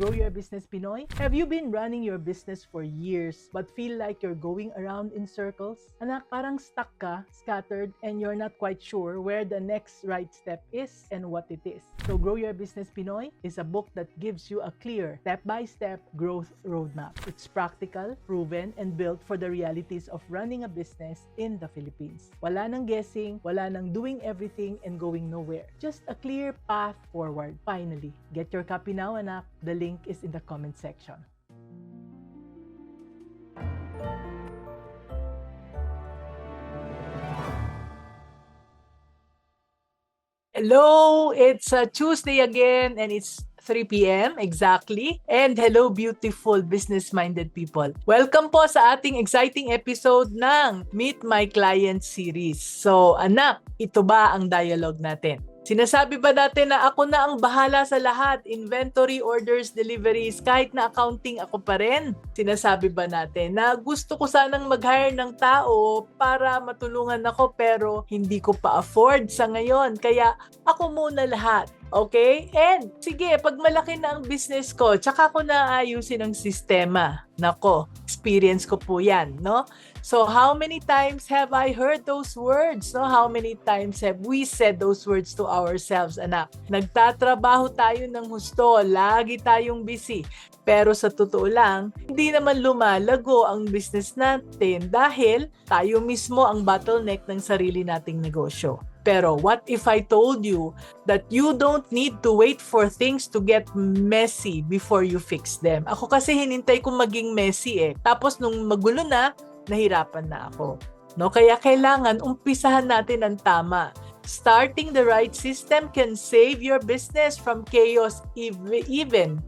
Grow Your Business Pinoy? Have you been running your business for years but feel like you're going around in circles? Anak, parang stuck ka, scattered, and you're not quite sure where the next right step is and what it is. So Grow Your Business Pinoy is a book that gives you a clear step-by-step growth roadmap. It's practical, proven, and built for the realities of running a business in the Philippines. Wala nang guessing, wala nang doing everything and going nowhere. Just a clear path forward. Finally, get your copy now, anak. The link is in the comment section. Hello, it's Tuesday again and it's 3 p.m. exactly. And hello, beautiful business-minded people. Welcome po sa ating exciting episode ng Meet My Client series. So, anak, ito ba ang dialogue natin? Sinasabi ba natin na ako na ang bahala sa lahat? Inventory, orders, deliveries, kahit na accounting ako pa rin? Sinasabi ba natin na gusto ko sanang mag-hire ng tao para matulungan ako pero hindi ko pa afford sa ngayon? Kaya ako muna lahat. Okay? And sige, pag malaki na ang business ko, tsaka ko na ayusin ang sistema. Nako, experience ko po yan, no? So how many times have I heard those words? No? How many times have we said those words to ourselves, anak? Nagtatrabaho tayo ng husto, lagi tayong busy. Pero sa totoo lang, hindi naman lumalago ang business natin dahil tayo mismo ang bottleneck ng sarili nating negosyo. Pero what if I told you that you don't need to wait for things to get messy before you fix them? Ako kasi hinintay kong maging messy eh. Tapos nung magulo na, nahirapan na ako. No? Kaya kailangan umpisahan natin ang tama. Starting the right system can save your business from chaos even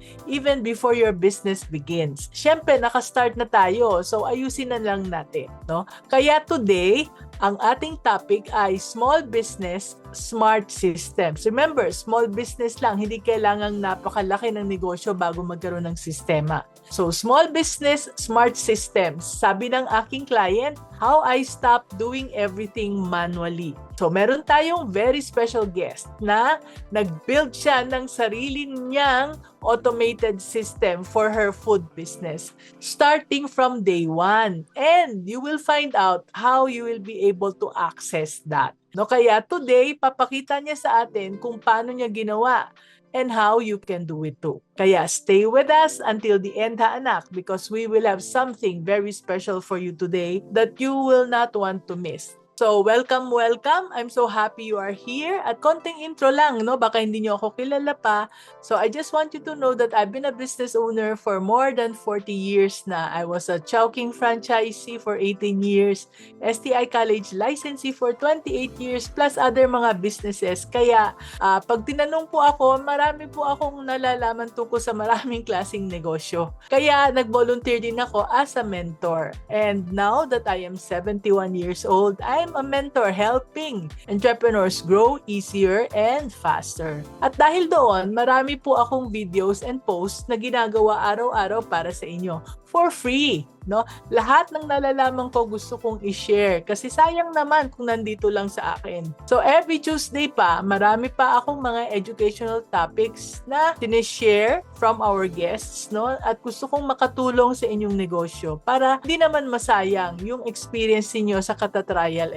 before your business begins. Siyempre, nakastart na tayo. So, ayusin na lang natin. No? Kaya today, ang ating topic ay Small Business Smart Systems. Remember, small business lang. Hindi kailangang napakalaki ng negosyo bago magkaroon ng sistema. So, Small Business Smart Systems. Sabi ng aking client, how I stopped doing everything manually. So, meron tayong very special guest na nag-build siya ng sarili niyang automated system for her food business starting from day one. And you will find out how you will be able to access that. No, kaya today, papakita niya sa atin kung paano niya ginawa and how you can do it too. Kaya stay with us until the end, ha, anak, because we will have something very special for you today that you will not want to miss. So, welcome, welcome. I'm so happy you are here. At konting intro lang, no? Baka hindi nyo ako kilala pa. So, I just want you to know that I've been a business owner for more than 40 years na. I was a Chowking franchisee for 18 years, STI College licensee for 28 years, plus other mga businesses. Kaya, pag tinanong po ako, marami po akong nalalaman tungkol sa maraming klaseng negosyo. Kaya, nag-volunteer din ako as a mentor. And now that I am 71 years old, I'm a mentor helping entrepreneurs grow easier and faster. At dahil doon, marami po akong videos and posts na ginagawa araw-araw para sa inyo for free. No? Lahat ng nalalaman ko gusto kong i-share kasi sayang naman kung nandito lang sa akin. So every Tuesday pa, marami pa akong mga educational topics na sinishare from our guests, no? At gusto kong makatulong sa inyong negosyo para hindi naman masayang yung experience niyo sa trial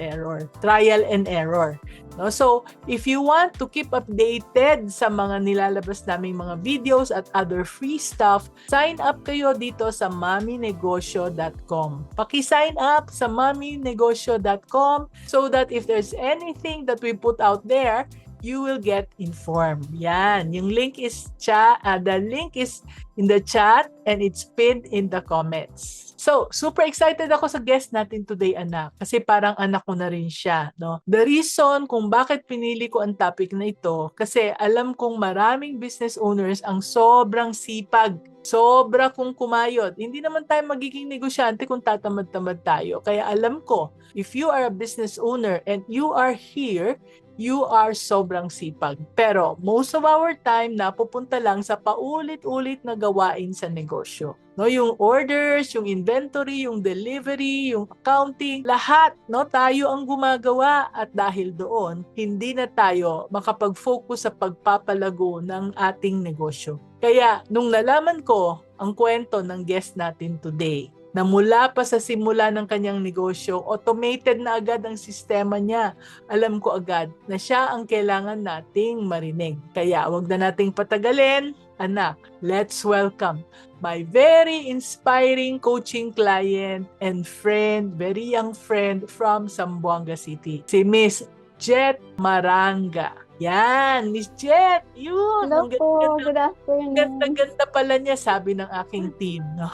and error. No? So, if you want to keep updated sa mga nilalabas naming mga videos at other free stuff, sign up kayo dito sa mommynegosyo.com. Paki-sign up sa mommynegosyo.com so that if there's anything that we put out there, you will get informed. Yan. Yung link is the link is in the chat and it's pinned in the comments. So, super excited ako sa guest natin today, anak. Kasi parang anak ko na rin siya, no? The reason kung bakit pinili ko ang topic na ito, kasi alam kong maraming business owners ang sobrang sipag. Sobra kung kumayod. Hindi naman tayo magiging negosyante kung tatamad-tamad tayo. Kaya alam ko, if you are a business owner and you are here, you are sobrang sipag. Pero most of our time, napupunta lang sa paulit-ulit na gawain sa negosyo. No, yung orders, yung inventory, yung delivery, yung accounting, lahat, no, tayo ang gumagawa at dahil doon, hindi na tayo makapag-focus sa pagpapalago ng ating negosyo. Kaya nung nalaman ko ang kwento ng guest natin today, na mula pa sa simula ng kanyang negosyo, automated na agad ang sistema niya. Alam ko agad na siya ang kailangan nating marinig. Kaya wag na nating patagalin. Anak, let's welcome my very inspiring coaching client and friend, very young friend from Zamboanga City, si Miss Jet Maranga. Yan, Miss Jet, yun. Hello Ang po, ganda, good afternoon. ganda pala niya, sabi ng aking team. No?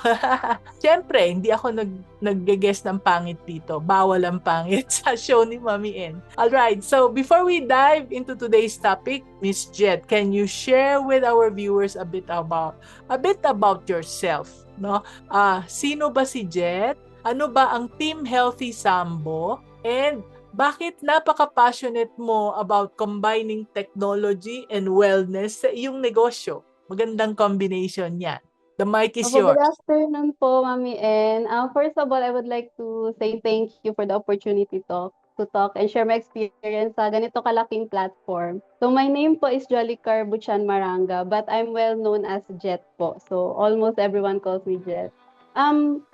Siyempre, hindi ako nag-guess ng pangit dito. Bawal ang pangit sa show ni Mami N. Alright, so before we dive into today's topic, Miss Jet, can you share with our viewers a bit about yourself? No? Sino ba si Jet? Ano ba ang Team Healthy Sambo? And bakit napaka-passionate mo about combining technology and wellness sa iyong negosyo? Magandang combination yan. The mic is Opo, good yours. afternoon po, Mami N. First of all, I would like to say thank you for the opportunity to talk and share my experience sa ganito kalaking platform. So my name po is Jolicar Buchan Maranga, but I'm well known as Jet po. So almost everyone calls me Jet.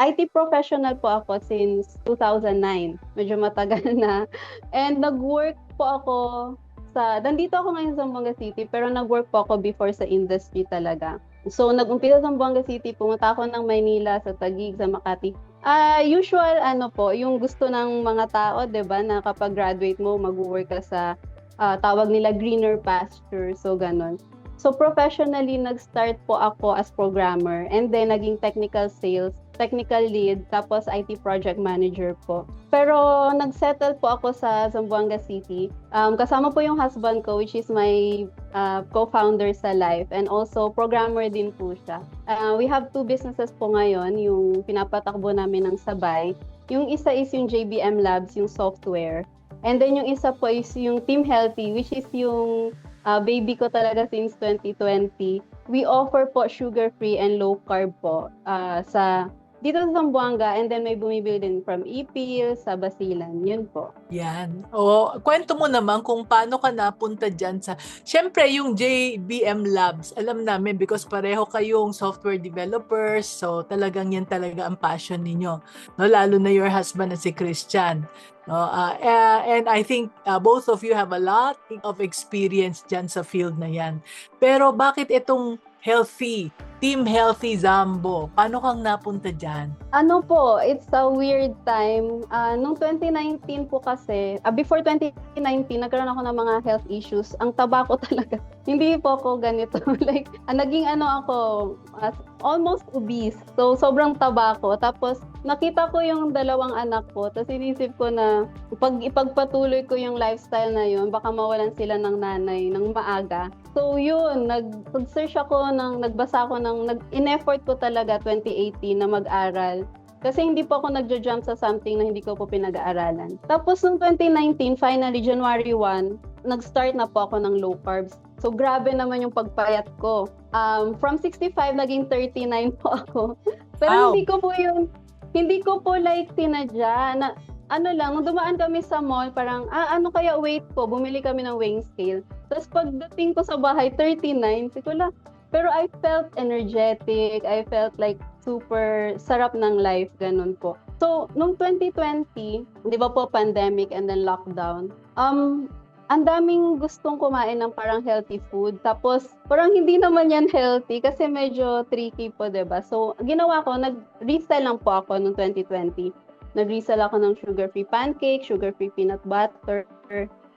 IT professional po ako since 2009. Medyo matagal na. And nag-work po ako nandito ako ngayon sa Zamboanga City, pero nag-work po ako before sa industry talaga. So, nag-umpisa sa Zamboanga City, pumunta ako ng Maynila, sa Taguig, sa Makati. Usual, yung gusto ng mga tao, 'di ba, na kapag graduate mo, mag-work ka sa tawag nila greener pasture, so ganon. So, professionally, nag-start po ako as programmer and then naging technical sales, technical lead, tapos IT project manager po. Pero nag-settle po ako sa Zamboanga City. Kasama po yung husband ko, which is my co-founder sa Life, and also programmer din po siya. We have two businesses po ngayon, yung pinapatakbo namin ng sabay. Yung isa is yung JBM Labs, yung software. And then yung isa po is yung Team Healthy, which is yung baby ko talaga since 2020. We offer po sugar-free and low-carb po dito sa Zamboanga, and then may bumibili din from Ipil, sa Basilan. Yun po. Yan. O, kwento mo naman kung paano ka napunta dyan sa... Siyempre, yung JBM Labs, alam namin because pareho kayong software developers, so talagang yan talaga ang passion ninyo. No, lalo na your husband na si Christian. No, and I think both of you have a lot of experience dyan sa field na yan. Pero bakit itong Team Healthy Zambo? Paano kang napunta dyan? It's a weird time. Nung 2019 po kasi, before 2019, nagkaroon ako ng mga health issues. Ang taba ko talaga. Hindi po ako ganito. Like, naging almost obese. So, sobrang taba ko. Tapos, nakita ko yung dalawang anak ko. Tapos, inisip ko na pag ipagpatuloy ko yung lifestyle na yun, baka mawalan sila ng nanay ng maaga. So, yun. Nag-search ako, nagbasa ako in-effort ko talaga 2018 na mag-aral. Kasi hindi po ako nagja-jump sa something na hindi ko po pinag-aaralan. Tapos noong 2019, finally, January 1, nag-start na po ako ng low carbs. So, grabe naman yung pagpayat ko. From 65, naging 39 po ako. Pero Wow. hindi ko po like tinadya na, nung dumaan kami sa mall, parang, ano kaya weight ko? Bumili kami ng weighing scale. Tapos pagdating ko sa bahay, 39, siguro. Pero I felt energetic, I felt like super sarap ng life, ganun po. So, nung 2020, di ba po pandemic and then lockdown, ang daming gustong kumain ng parang healthy food. Tapos, parang hindi naman yan healthy kasi medyo tricky po, di ba? So, ginawa ko, nag-resell lang po ako noong 2020. Nag-resell ako ng sugar-free pancake, sugar-free peanut butter,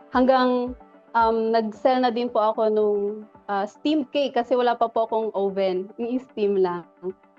hanggang nag-sell na din po ako nung steamed cake kasi wala pa po akong oven. Yung steam lang.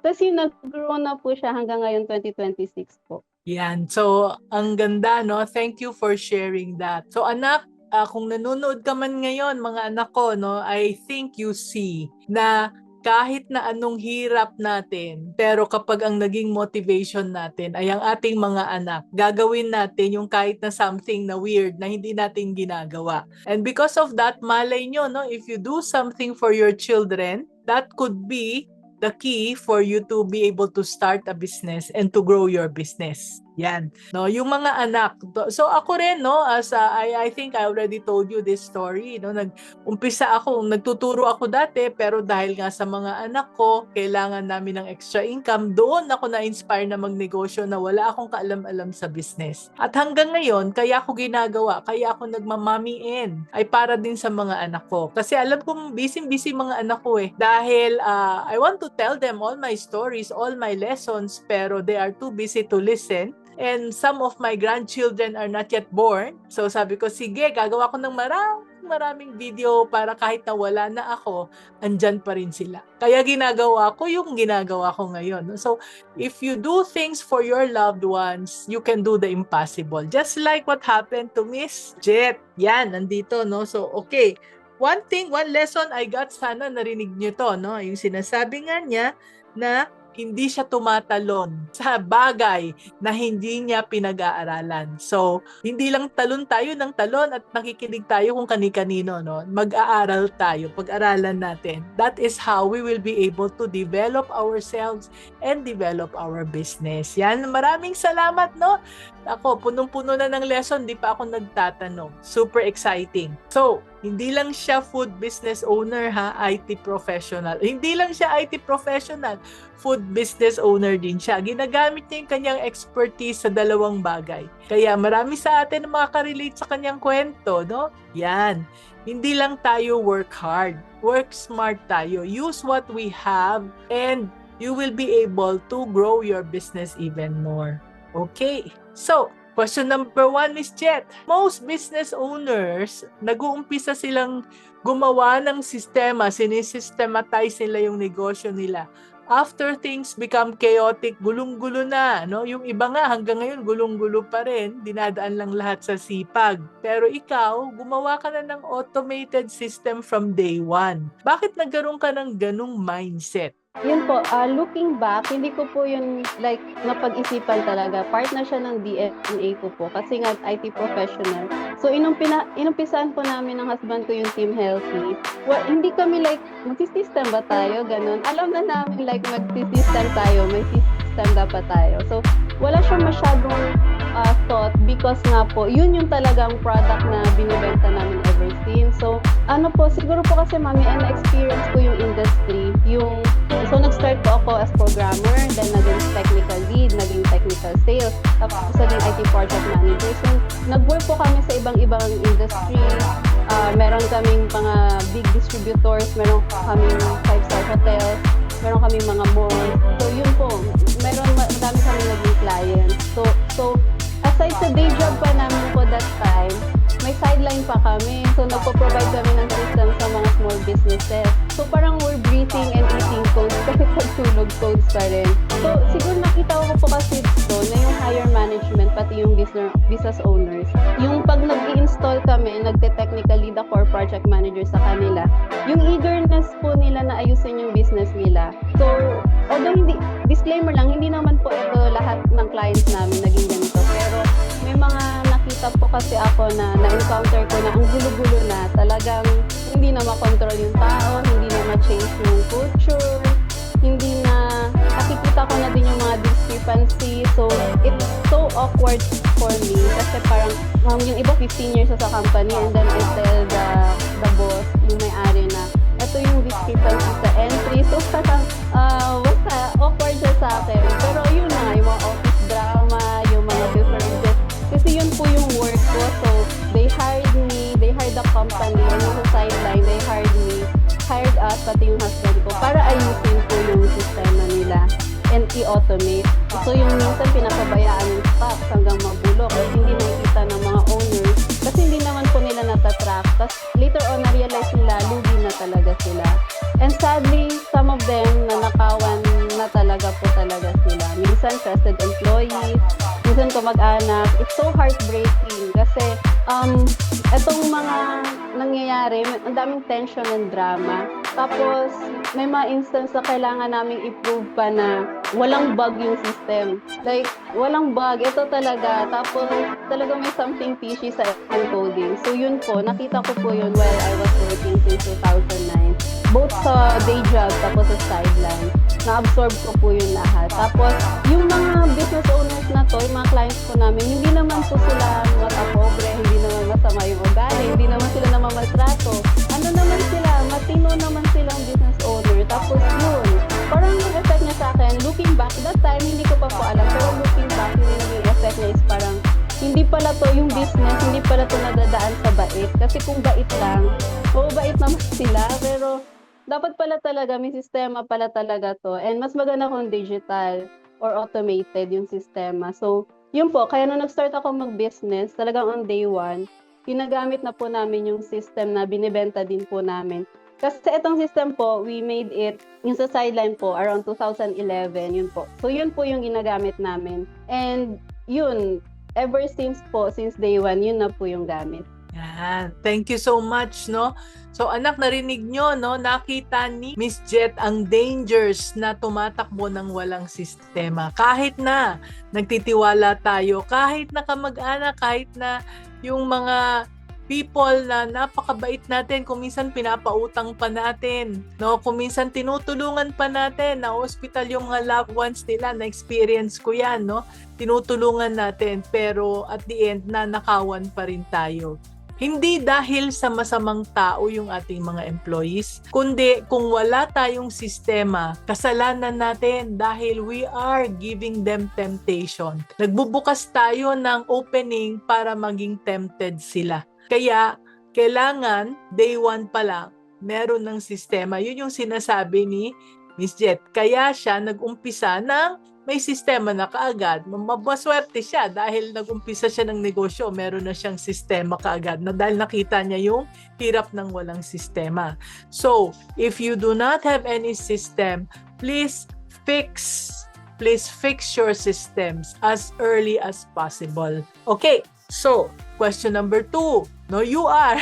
Tapos yung nag-grow na po siya hanggang ngayon 2026 po. Yan. So, ang ganda, no? Thank you for sharing that. So, anak, kung nanonood ka man ngayon, mga anak ko, no, I think you see na kahit na anong hirap natin, pero kapag ang naging motivation natin ay ang ating mga anak, gagawin natin yung kahit na something na weird na hindi natin ginagawa. And because of that, malay nyo, no, if you do something for your children, that could be the key for you to be able to start a business and to grow your business. Yan. No, yung mga anak. So ako rin, no, as I think I already told you this story, no, nag-umpisa ako, nagtuturo ako dati, pero dahil nga sa mga anak ko, kailangan namin ng extra income, doon ako na-inspire na magnegosyo na wala akong kaalam-alam sa business. At hanggang ngayon, kaya ako ginagawa, kaya ako nagmamami in, ay para din sa mga anak ko. Kasi alam kong busy-busy mga anak ko dahil I want to tell them all my stories, all my lessons, pero they are too busy to listen. And some of my grandchildren are not yet born. So sabi ko, sige, gagawa ko ng maraming video para kahit na wala na ako, andyan pa rin sila. Kaya ginagawa ko yung ginagawa ko ngayon. So if you do things for your loved ones, you can do the impossible. Just like what happened to Miss Jet. Yan, nandito, no? So, okay. One lesson I got, sana narinig nyo to, no? Yung sinasabi nga niya na hindi siya tumatalon sa bagay na hindi niya pinag-aaralan. So, hindi lang talon tayo ng talon at nakikinig tayo kung kani-kanino, no? Mag-aaral tayo, pag-aralan natin. That is how we will be able to develop ourselves and develop our business. Yan, maraming salamat, no? Ako, punong-puno na ng lesson, di pa ako nagtatanong. Super exciting. So, hindi lang siya food business owner ha, IT professional. Hindi lang siya IT professional, food business owner din siya. Ginagamit niya yung kanyang expertise sa dalawang bagay. Kaya marami sa atin na makaka-relate sa kanyang kwento, no? Yan. Hindi lang tayo work hard. Work smart tayo. Use what we have and you will be able to grow your business even more. Okay. So, question number 1, Miss Jet. Most business owners, nag-uumpisa silang gumawa ng sistema, sinisystematize nila yung negosyo nila. After things become chaotic, gulong-gulo na, no? Yung iba nga hanggang ngayon gulong-gulo pa rin, dinadaan lang lahat sa sipag. Pero ikaw, gumawa ka na ng automated system from day one. Bakit nagkaroon ka ng ganung mindset? Yun po, looking back, hindi ko po yun like napag-isipan talaga. Part na siya ng DNA ko po kasi nga IT professional. So inumpisahan po namin ng husband ko yung Team Healthy. Well, hindi kami like mag-system ba tayo, ganun. Alam na namin like mag-system tayo, may system dapat tayo. So wala siyang masyadong thought because nga po, yun yung talagang product na binibenta namin ever since. So ano po, siguro po kasi mami, na-experience ko yung industry, so nag-start po ako as programmer, then naging technical lead, naging technical sales, tapos naging IT project manager. So nag-work po kami sa ibang-ibang industry. Meron kaming mga big distributors, meron kaming 5-star hotels, meron kaming mga malls. So yun po, madami kaming naging clients. So aside sa day job pa namin po that time, may sideline pa kami. So, nagpo-provide kami ng system sa mga small businesses. So, parang we're breathing and eating codes kasi pagsunog codes pa rin. So, siguro nakita ko po kasi ito na yung higher management, pati yung business owners. Yung pag nag-i-install kami, nagte-technical lead ako or project manager sa kanila, yung eagerness po nila na ayusin yung business nila. So, although disclaimer lang, hindi naman po ito lahat ng clients namin naging ganito. Pero, may mga nakita po kasi ako na na-encounter ko na ang gulo-gulo na, talagang hindi na makontrol yung tao, hindi na ma-change yung culture, hindi na, nakikita ko na din yung mga discrepancy. So, it's so awkward for me kasi parang yung iba 15 years sa company and then I tell the boss, yung may-ari na, ito yung discrepancy sa entry. So, parang, basta awkward siya sa akin. Pero yun na, yung mga office drama, yung mga differences, kasi yun po yung work ko. So, they hired the company, and yung sideline, they hired us, pati yung husband ko, para ayusin po yung sistema nila and i-automate. So, yung minsan pinapabayaan yung stocks hanggang mabulok at hindi nakikita ng mga owners kasi hindi naman po nila natatrack. Tapos, later on, na-realize nila, lugi na talaga sila. And sadly, some of them, nanakawan na talaga sila. Minsan, trusted employees, minsan kamag-anak. It's so heartbreaking kasi etong mga nangyayari, ang daming tension and drama. Tapos, may mga instance na kailangan naming i-prove pa na walang bug yung system. Like, walang bug. Ito talaga. Tapos, talaga may something fishy sa encoding. So, yun po. Nakita ko po yun while I was working since 2009. Both sa day job tapos sa sideline. na-absorb ko po yung lahat. Tapos, yung mga business owners na to, yung mga clients po namin, hindi naman po sila mga pobre, hindi naman masama yung ugali, hindi naman sila namamaltrato. Ano naman sila, matino naman silang business owner. Tapos yun, parang yung effect niya sa akin, looking back, that time, hindi ko pa po alam, pero looking back, yung naging effect niya is parang, hindi pala to yung business, hindi pala to nadadaan sa bait. Kasi kung bait lang, oo, bait naman sila, pero dapat pala talaga, may sistema pala talaga to. And mas maganda kung digital or automated yung sistema. So, yun po, kaya nung nag-start ako mag-business, talagang on day one, ginagamit na po namin yung system na binibenta din po namin. Kasi itong system po, we made it, yung sa sideline po, around 2011, yun po. So, yun po yung ginagamit namin. And yun, ever since po, since day one, yun na po yung gamit. Yan. Thank you so much, no? So anak, narinig nyo, no? Nakita ni Miss Jet ang dangers na tumatakbo ng walang sistema. Kahit na nagtitiwala tayo, kahit na kamag-anak, kahit na yung mga people na napakabait natin, kung minsan pinapautang pa natin, no? Kung minsan tinutulungan pa natin na hospital yung mga loved ones nila, na-experience ko yan, no? Tinutulungan natin, pero at the end, nanakawan pa rin tayo. Hindi dahil sa masamang tao yung ating mga employees, kundi kung wala tayong sistema, kasalanan natin dahil we are giving them temptation. Nagbubukas tayo ng opening para maging tempted sila. Kaya, kailangan, day one pa lang, meron ng sistema. Yun yung sinasabi ni Miss Jet. Kaya siya nag-umpisa ng may sistema na kaagad. Mabaswerte siya dahil nag-umpisa siya ng negosyo. Meron na siyang sistema kaagad na dahil nakita niya yung hirap ng walang sistema. So, if you do not have any system, please fix your systems as early as possible. Okay, so question number 2. No, you are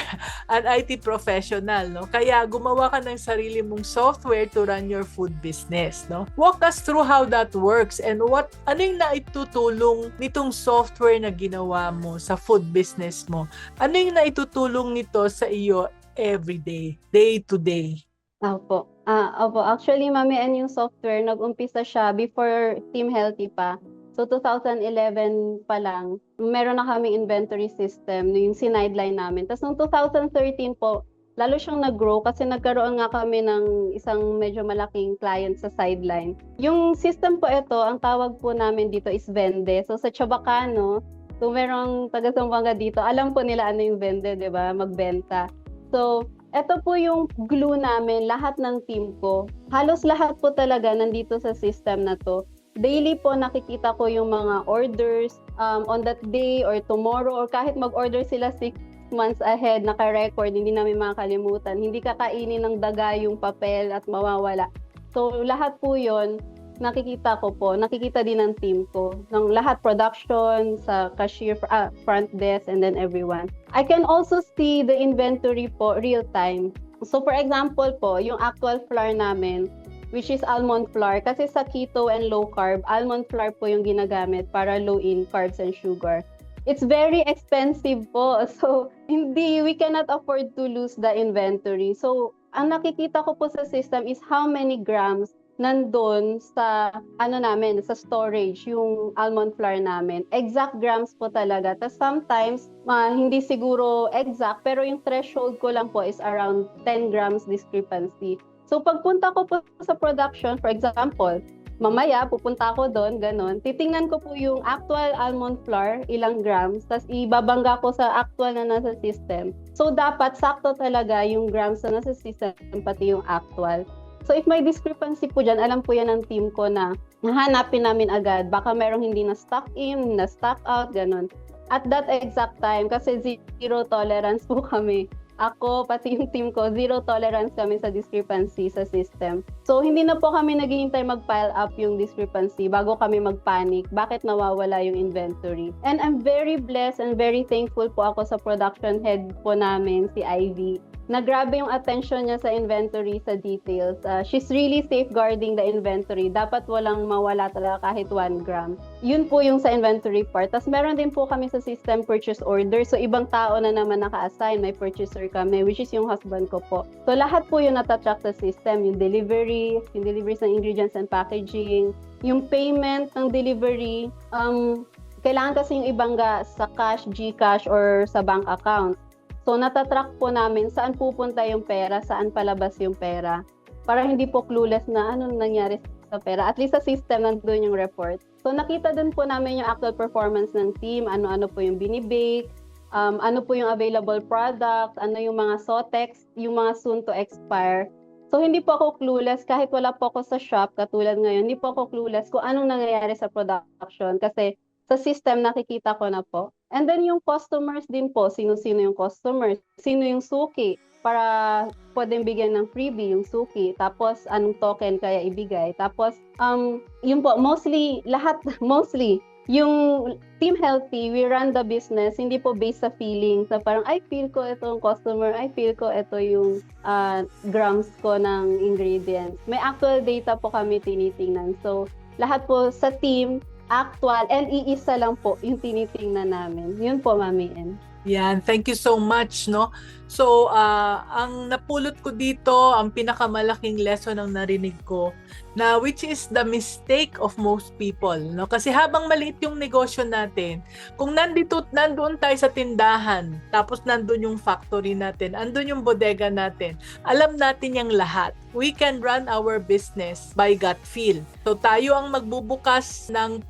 an IT professional, no? Kaya gumawa ka ng sarili mong software to run your food business, no? Walk us through how that works and ano yung naitutulong nitong software na ginawa mo sa food business mo? Ano yung naitutulong nito sa iyo everyday, day to day? Opo. Opo. Actually, Mami, and yung software, nag-umpisa siya before Team Healthy pa. So, 2011 pa lang, meron na kaming inventory system, yung sinideline namin. Tapos, noong 2013 po, lalo siyang nag-grow kasi nagkaroon nga kami ng isang medyo malaking client sa sideline. Yung system po ito, ang tawag po namin dito is Vende. So, sa Chabacano, kung merong taga-Zamboanga dito, alam po nila ano yung Vende, di ba? Magbenta. So, ito po yung glue namin, lahat ng team ko. Halos lahat po talaga nandito sa system na to. Daily po nakikita ko yung mga orders on that day or tomorrow or kahit mag-order sila 6 months ahead, naka-record, hindi namin makakalimutan. Hindi kakainin ng daga yung papel at mawawala. So lahat po yun, nakikita ko po, nakikita din ng team ko. Ng lahat, production, sa cashier, front desk, and then everyone. I can also see the inventory po real time. So for example po, yung actual flour namin, which is almond flour. Kasi sa keto and low carb, almond flour po yung ginagamit para low in carbs and sugar. It's very expensive po. So, we cannot afford to lose the inventory. So, ang nakikita ko po sa system is how many grams nandun sa, sa storage, yung almond flour namin. Exact grams po talaga. Tapos sometimes, hindi siguro exact, pero yung threshold ko lang po is around 10 grams discrepancy. So, pagpunta ko po sa production, for example, mamaya, pupunta ako doon, ganun. Titingnan ko po yung actual almond flour, ilang grams, tapos ibabangga ko sa actual na nasa system. So, dapat sakto talaga yung grams na nasa system, pati yung actual. So, if may discrepancy po dyan, alam po yan ng team ko na hanapin namin agad. Baka merong hindi na stock in, na stock out, ganun. At that exact time, kasi zero tolerance po kami. Ako, pati yung team ko, zero tolerance kami sa discrepancy sa system. So, hindi na po kami naghihintay mag-pile up yung discrepancy bago kami mag-panic. Bakit nawawala yung inventory? And I'm very blessed and very thankful po ako sa production head po namin, si Ivy, na grabe yung attention niya sa inventory, sa details. She's really safeguarding the inventory. Dapat walang mawala talaga kahit 1 gram. Yun po yung sa inventory part. Tapos meron din po kami sa system purchase order. So ibang tao na naman naka-assign. May purchaser kami, which is yung husband ko po. So lahat po yung natatrack sa system. Yung delivery, yung deliveries ng ingredients and packaging, yung payment ng delivery, kailangan kasi yung ibangga sa cash, GCash, or sa bank account. So, natatrack po namin saan pupunta yung pera, saan palabas yung pera. Para hindi po clueless na ano nangyari sa pera. At least sa system, nandun yung report. So, nakita dun po namin yung actual performance ng team, ano-ano po yung binibake, ano po yung available products, ano yung mga SOTEX, yung mga soon to expire. So, hindi po ako clueless kahit wala po ako sa shop, katulad ngayon, hindi po ako clueless kung anong nangyayari sa production kasi sa system nakikita ko na po. And then yung customers din po, sino-sino yung customers, sino yung suki para pwedeng bigyan ng freebie yung suki, tapos anong token kaya ibigay. Tapos, yun po, mostly, yung Team Healthy, we run the business, hindi po based sa feeling, sa parang, I feel ko itong customer, I feel ko ito yung grams ko ng ingredients. May actual data po kami tinitingnan. So, lahat po sa team, actual, and iisa lang po yung tinitingnan namin. Yun po, Mami N. Yan, thank you so much, no? So, ang napulot ko dito, ang pinakamalaking lesson ang narinig ko, na which is the mistake of most people, no? Kasi habang maliit yung negosyo natin, kung nandoon tayo sa tindahan, tapos nandoon yung factory natin, andun yung bodega natin, alam natin yung lahat. We can run our business by gut feel. So, tayo ang magbubukas ng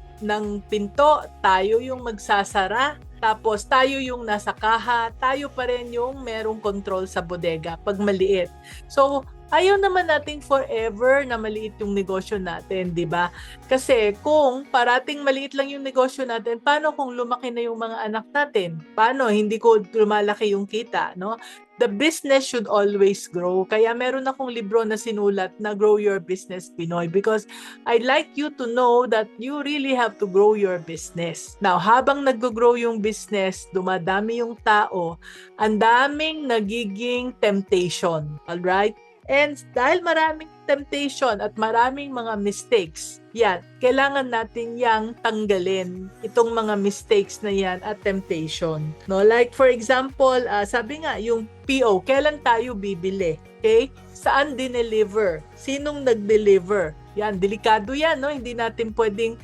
pinto, tayo yung magsasara, tapos tayo yung nasa kaha, tayo pa rin yung merong control sa bodega pag maliit. So, ayaw naman nating forever na maliit yung negosyo natin, di ba? Kasi kung parating maliit lang yung negosyo natin, paano kung lumaki na yung mga anak natin? Paano? Hindi ko lumalaki yung kita, no? The business should always grow. Kaya meron akong libro na sinulat na Grow Your Business Pinoy because I'd like you to know that you really have to grow your business. Now, habang nag-grow yung business, dumadami yung tao, ang daming nagiging temptation. Alright? And dahil maraming temptation at maraming mga mistakes, yan, kailangan natin yang tanggalin itong mga mistakes na yan at temptation. No? Like for example, sabi nga, yung PO, kailan tayo bibili? Okay? Saan dineliver? Sinong nag-deliver? Yan, delikado yan, no? Hindi natin pwedeng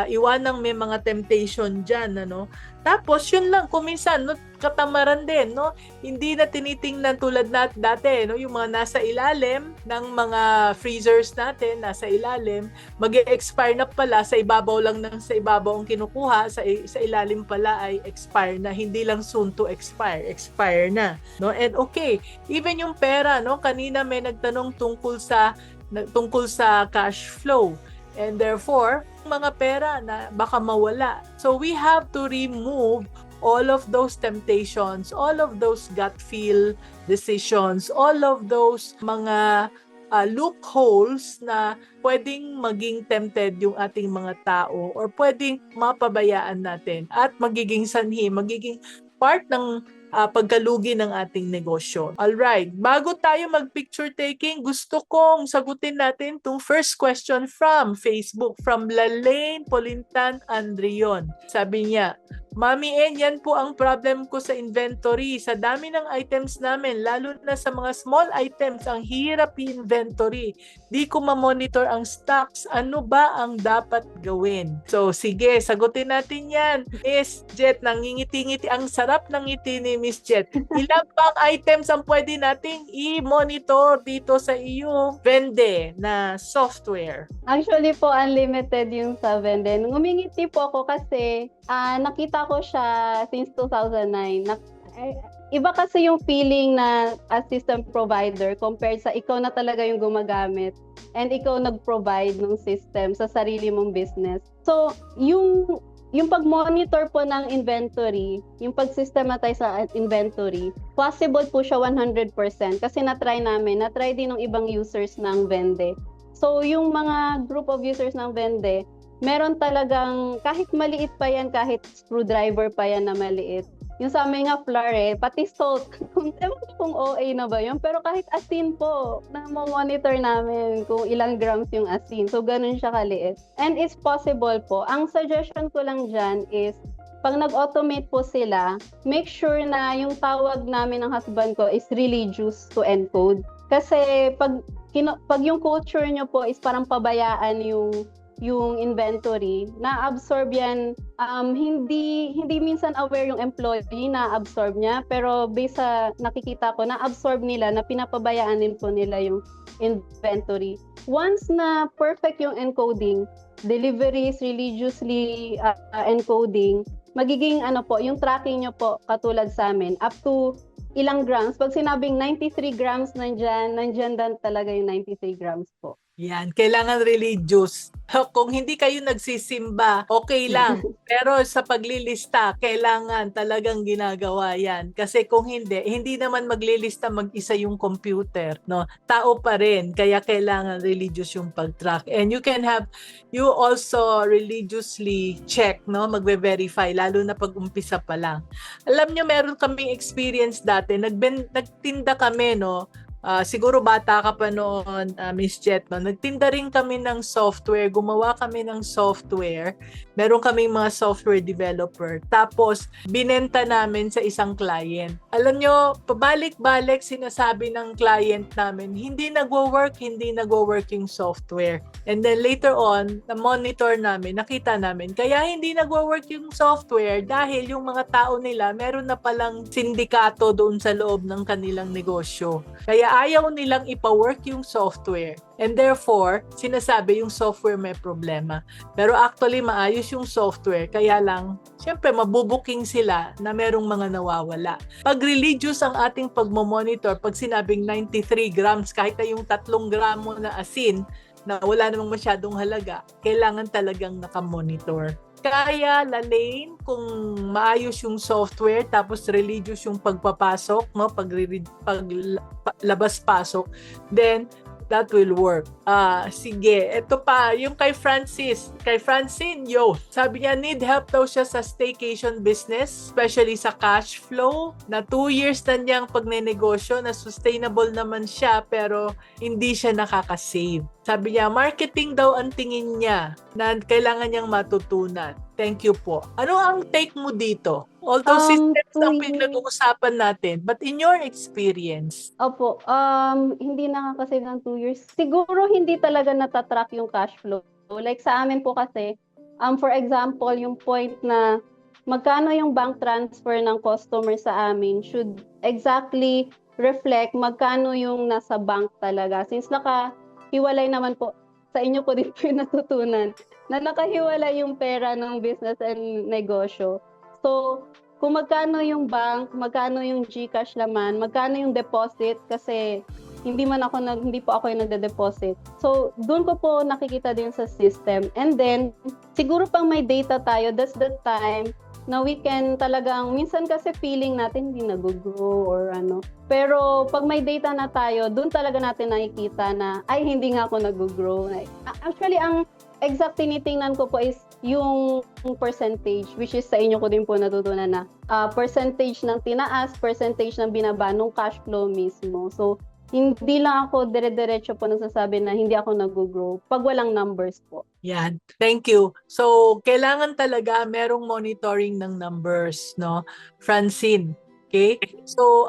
iwanang may mga temptation dyan, ano? Tapos, yun lang, kuminsan, no, katamaran din, no? Hindi na tinitingnan tulad dati, no? Yung mga nasa ilalim ng mga freezers natin, nasa ilalim, mag-e-expire na pala, sa ibabaw lang sa ibabaw ang kinukuha, sa ilalim pala ay expire na, hindi lang soon to expire na, no? And okay, even yung pera, no? Kanina may nagtanong tungkol sa cash flow. And therefore, mga pera na baka mawala. So we have to remove all of those temptations, all of those gut feel decisions, all of those mga loopholes na pwedeng maging tempted yung ating mga tao or pwedeng mapabayaan natin at magiging sanhi, magiging part ng pagkalugi ng ating negosyo. Alright, bago tayo mag-picture taking, gusto kong sagutin natin itong first question from Facebook, from Lalaine Polintan Andrion. Sabi niya, Mami N, yan po ang problem ko sa inventory. Sa dami ng items namin, lalo na sa mga small items, ang hirap i-inventory. Di ko ma-monitor ang stocks. Ano ba ang dapat gawin? So, sige, sagutin natin yan. Miss Jet, nangingiti-ngiti. Ang sarap ng ngiti ni Miss Jet. Ilang pang items ang pwede nating i-monitor dito sa iyong Vende na software? Actually po, unlimited yung sa Vende. Ngumingiti po ako kasi nakita ko siya since 2009. Iba kasi yung feeling na as system provider compared sa ikaw na talaga yung gumagamit and ikaw nag-provide ng system sa sarili mong business. So, yung pag-monitor po ng inventory, yung pag-systematize sa inventory, possible po siya 100% kasi na-try din ng ibang users ng Vende. So, yung mga group of users ng Vende, meron talagang, kahit maliit pa yan, kahit screwdriver pa yan na maliit. Yung sa amin nga flour pati salt. Ewan ko kung OA na ba yun, pero kahit asin po, na-monitor namin kung ilang grams yung asin. So, ganun siya kaliit. And it's possible po. Ang suggestion ko lang dyan is, pag nag-automate po sila, make sure na yung tawag namin ng husband ko is religious to encode. Kasi pag pag yung culture nyo po is parang pabayaan yung inventory, na-absorb yan, hindi minsan aware yung employee na-absorb niya, pero based sa nakikita ko, na-absorb nila na pinapabayaan din po nila yung inventory. Once na perfect yung encoding, deliveries religiously encoding, magiging yung tracking nyo po katulad sa amin, up to ilang grams. Pag sinabing 93 grams nandyan dan talaga yung 93 grams po. Yan, kailangan religious. Kung hindi kayo nagsisimba, okay lang. Pero sa paglilista, kailangan talagang ginagawa yan. Kasi kung hindi naman maglilista mag-isa yung computer, no? Tao pa rin, kaya kailangan religious yung pag-track. And you also religiously check, no? Magbe-verify, lalo na pag umpisa pa lang. Alam nyo, meron kaming experience dati, nagtinda kami, no? Siguro bata ka pa noon, Miss Jet, no? Nagtinda rin kami ng software, gumawa kami ng software. Meron kaming mga software developer. Tapos, binenta namin sa isang client. Alam nyo, pabalik-balik sinasabi ng client namin, hindi nagwo-work yung software. And then later on, na-monitor namin, nakita namin, kaya hindi nagwo-work yung software dahil yung mga tao nila, meron na palang sindikato doon sa loob ng kanilang negosyo. Kaya ayaw nilang ipa-work yung software. And therefore, sinasabi yung software may problema. Pero actually, maayos yung software. Kaya lang, syempre, mabubuking sila na merong mga nawawala. Pag religious ang ating pagmamonitor, pag sinabing 93 grams, kahit na yung 3 gramo na asin, na wala namang masyadong halaga, kailangan talagang nakamonitor. Kaya, Lalaine, kung maayos yung software, tapos religious yung pagpapasok, no? Paglabas-pasok, then that will work. Sige, ito pa, yung kay Francine, sabi niya, need help daw siya sa staycation business, especially sa cash flow, na 2 years na niyang pagnenegosyo, na sustainable naman siya, pero hindi siya nakakasave. Sabi niya, marketing daw ang tingin niya na kailangan niyang matutunan. Thank you po. Ano ang take mo dito? Although systems ang pinag-uusapan natin, but in your experience? Opo, hindi nakakasave ng 2 years. Siguro hindi talaga natatrack yung cash flow. Like sa amin po kasi, for example, yung point na magkano yung bank transfer ng customer sa amin should exactly reflect magkano yung nasa bank talaga. Since nakahiwalay naman po, sa inyo po din po yung natutunan, na nakahiwalay yung pera ng business and negosyo. So, kung magkano yung bank, magkano yung GCash laman, magkano yung deposit, kasi hindi po ako yung nagde-deposit. So, doon ko po nakikita din sa system. And then, siguro pang may data tayo, that's the time na we can talagang, minsan kasi feeling natin hindi nag-grow or ano. Pero pag may data na tayo, doon talaga natin nakikita na, ay, hindi nga ako nag-grow. Actually, ang exact tinitingnan ko po is yung percentage, which is sa inyo ko din po natutunan na percentage ng tinaas, percentage ng binaba nung cash flow mismo. So, hindi lang ako dire-diretso po nagsasabi na hindi ako nag-grow pag walang numbers po. Yan. Thank you. So, kailangan talaga merong monitoring ng numbers, no? Francine. Okay? So,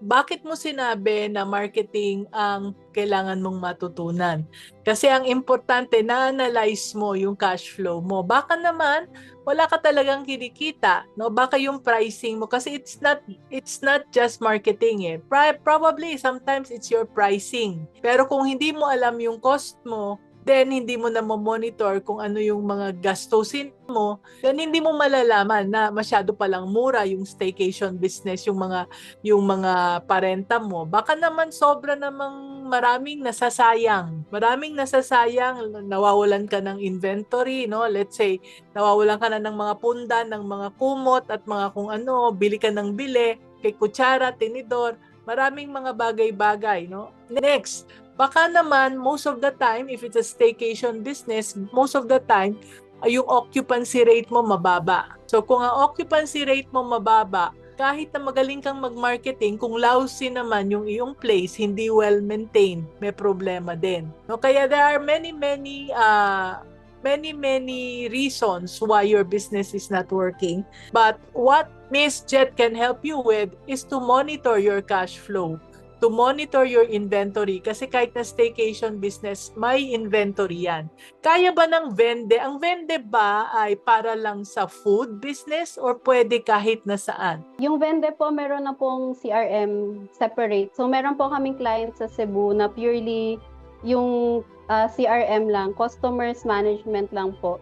bakit mo sinabi na marketing ang kailangan mong matutunan? Kasi ang importante, na-analyze mo yung cash flow mo. Baka naman, wala ka talagang kinikita, no? Baka yung pricing mo, kasi it's not just marketing eh. Probably, sometimes it's your pricing. Pero kung hindi mo alam yung cost mo, then hindi mo na monitor kung ano yung mga gastusin mo, then hindi mo malalaman na masyado palang mura yung staycation business, yung mga parenta mo. Baka naman sobra namang maraming nasasayang, nawawalan ka ng inventory, no? Let's say, nawawalan ka na ng mga pundan, ng mga kumot at mga kung ano, bili ka ng bili, kay kutsara, tinidor, maraming mga bagay-bagay, no? Next, baka naman, most of the time, if it's a staycation business, most of the time, yung occupancy rate mo mababa. So, kung ang occupancy rate mo mababa, kahit na magaling kang mag-marketing, kung lousy naman yung iyong place, hindi well-maintained, may problema din. No? Kaya there are many reasons why your business is not working. But what Miss Jet can help you with is to monitor your cash flow. to monitor your inventory kasi kahit na staycation business, may inventory yan. Kaya ba ng vende? Ang vende ba ay para lang sa food business or pwede kahit na saan? Yung vende po, meron na pong CRM separate. So, meron po kaming client sa Cebu na purely yung CRM lang, customers management lang po.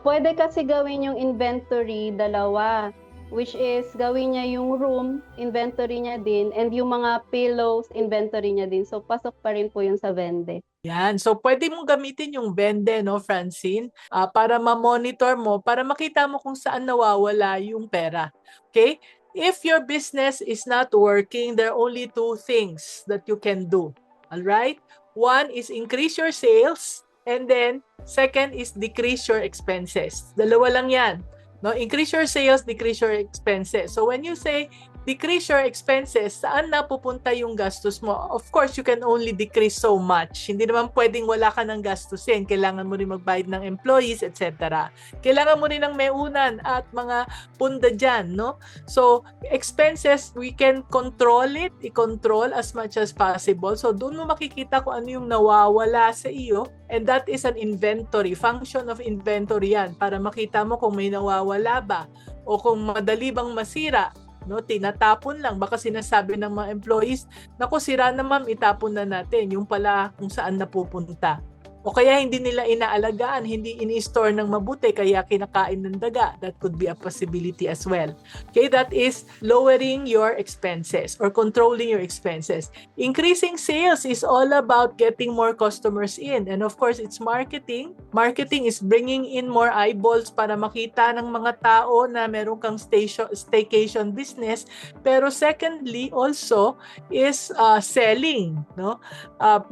Pwede kasi gawin yung inventory dalawa, which is gawin niya yung room, inventory niya din, and yung mga pillows, inventory niya din. So, pasok pa rin po yun sa vende. Yan. So, pwede mong gamitin yung vende, no, Francine, para ma-monitor mo, para makita mo kung saan nawawala yung pera. Okay? If your business is not working, there are only two things that you can do. All right? One is increase your sales, and then second is decrease your expenses. Dalawa lang yan. No, increase your sales, decrease your expenses. So when you say decrease your expenses, saan na pupunta yung gastos mo? Of course, you can only decrease so much. Hindi naman pwedeng wala ka ng gastusin. Kailangan mo rin magbayad ng employees, etc. Kailangan mo rin ng meunan at mga punda dyan, no? So, expenses, we can control it, i-control as much as possible. So, doon mo makikita kung ano yung nawawala sa iyo. And that is an inventory, function of inventory yan, para makita mo kung may nawawala ba o kung madali bang masira. No, tinatapon lang, baka sinasabi ng mga employees, naku, sira na ma'am, itapon na natin, yung pala kung saan napupunta. O kaya hindi nila inaalagaan, hindi ini-store ng mabuti, kaya kinakain ng daga. That could be a possibility as well. Okay, that is lowering your expenses or controlling your expenses. Increasing sales is all about getting more customers in. And of course, it's marketing. Marketing is bringing in more eyeballs para makita ng mga tao na meron kang staycation business. Pero secondly, also, is selling. No?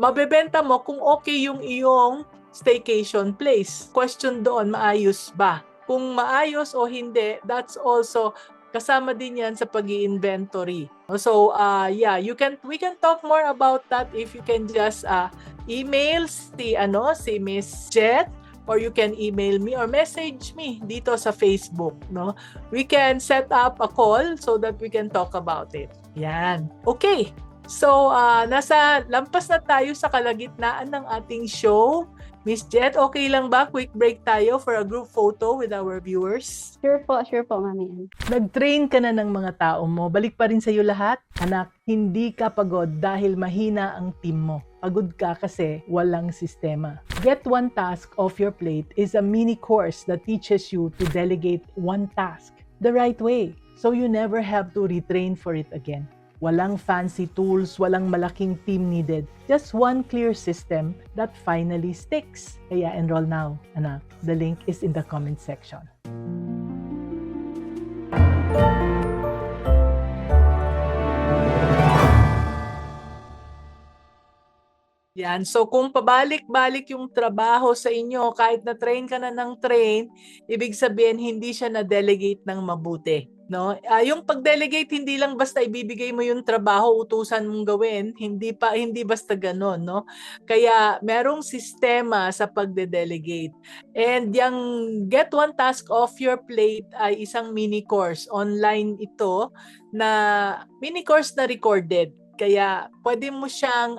Mabebenta mo kung okay yung iyong staycation place. Question doon, maayos ba? Kung maayos o hindi, that's also kasama din yan sa pag-i-inventory. So, yeah, we can talk more about that if you can just email si Miss Jet, or you can email me or message me dito sa Facebook, no? We can set up a call so that we can talk about it. Yan. Okay. So, lampas na tayo sa kalagitnaan ng ating show. Miss Jet, okay lang ba? Quick break tayo for a group photo with our viewers. Sure po, Mami Ann. Nag-train ka na ng mga tao mo. Balik pa rin sa'yo lahat. Anak, hindi ka pagod dahil mahina ang team mo. Pagod ka kasi walang sistema. Get One Task Off Your Plate is a mini course that teaches you to delegate one task the right way, so you never have to retrain for it again. Walang fancy tools, walang malaking team needed. Just one clear system that finally sticks. Kaya enroll now, anak. The link is in the comment section. Yan. So kung pabalik-balik yung trabaho sa inyo, kahit na train ka na ng train, ibig sabihin hindi siya na-delegate ng mabuti. No? Yung pag-delegate, hindi lang basta ibibigay mo yung trabaho, utusan mong gawin, hindi basta gano'n, no? Kaya merong sistema sa pagde-delegate. And yung Get One Task Off Your Plate ay isang mini course. Online ito na mini course na recorded. Kaya pwede mo siyang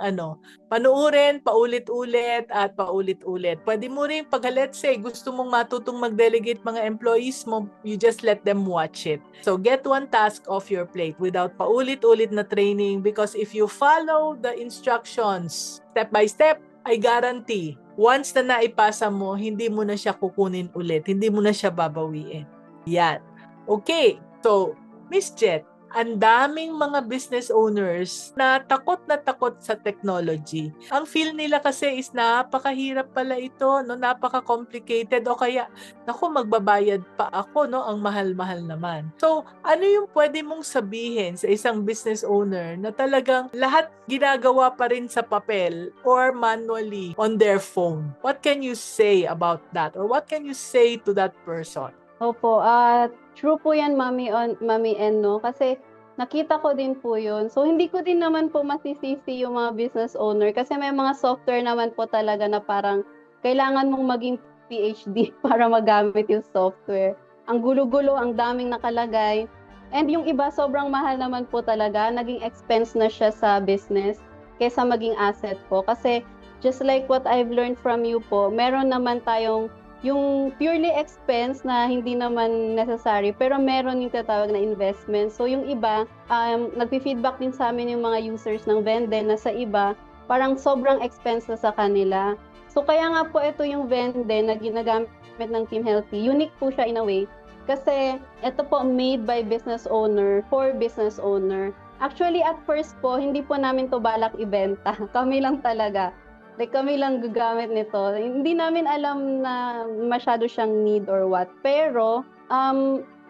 panuurin paulit-ulit at paulit-ulit. Pwede mo rin pag let's say gusto mong matutong mag-delegate mga employees mo, you just let them watch it. So get one task off your plate without paulit-ulit na training, because if you follow the instructions step by step, I guarantee once na naipasa mo, hindi mo na siya kukunin ulit, hindi mo na siya babawiin. Yan. Okay. So, Miss Jet, ang daming mga business owners na takot sa technology. Ang feel nila kasi is napakahirap pala ito, no, napaka-complicated, o kaya naku, magbabayad pa ako, no, ang mahal-mahal naman. So, ano yung pwede mong sabihin sa isang business owner na talagang lahat ginagawa pa rin sa papel or manually on their phone? What can you say about that? Or what can you say to that person? Opo, true po yan, Mami N, no? Kasi nakita ko din po yun. So, hindi ko din naman po masisisi yung mga business owner kasi may mga software naman po talaga na parang kailangan mong maging PhD para magamit yung software. Ang gulo-gulo, ang daming nakalagay. And yung iba, sobrang mahal naman po talaga. Naging expense na siya sa business kaysa maging asset po. Kasi just like what I've learned from you po, meron naman tayong yung purely expense na hindi naman necessary, pero meron yung tatawag na investment. So yung iba, nagpi-feedback din sa amin yung mga users ng Vende na sa iba, parang sobrang expense na sa kanila. So kaya nga po ito yung Vende na ginagamit ng Team Healthy. Unique po siya in a way. Kasi ito po made by business owner for business owner. Actually, at first po, hindi po namin to balak ibenta. Kami lang talaga. Like, kami lang gagamit nito. Hindi namin alam na masyado siyang need or what. Pero,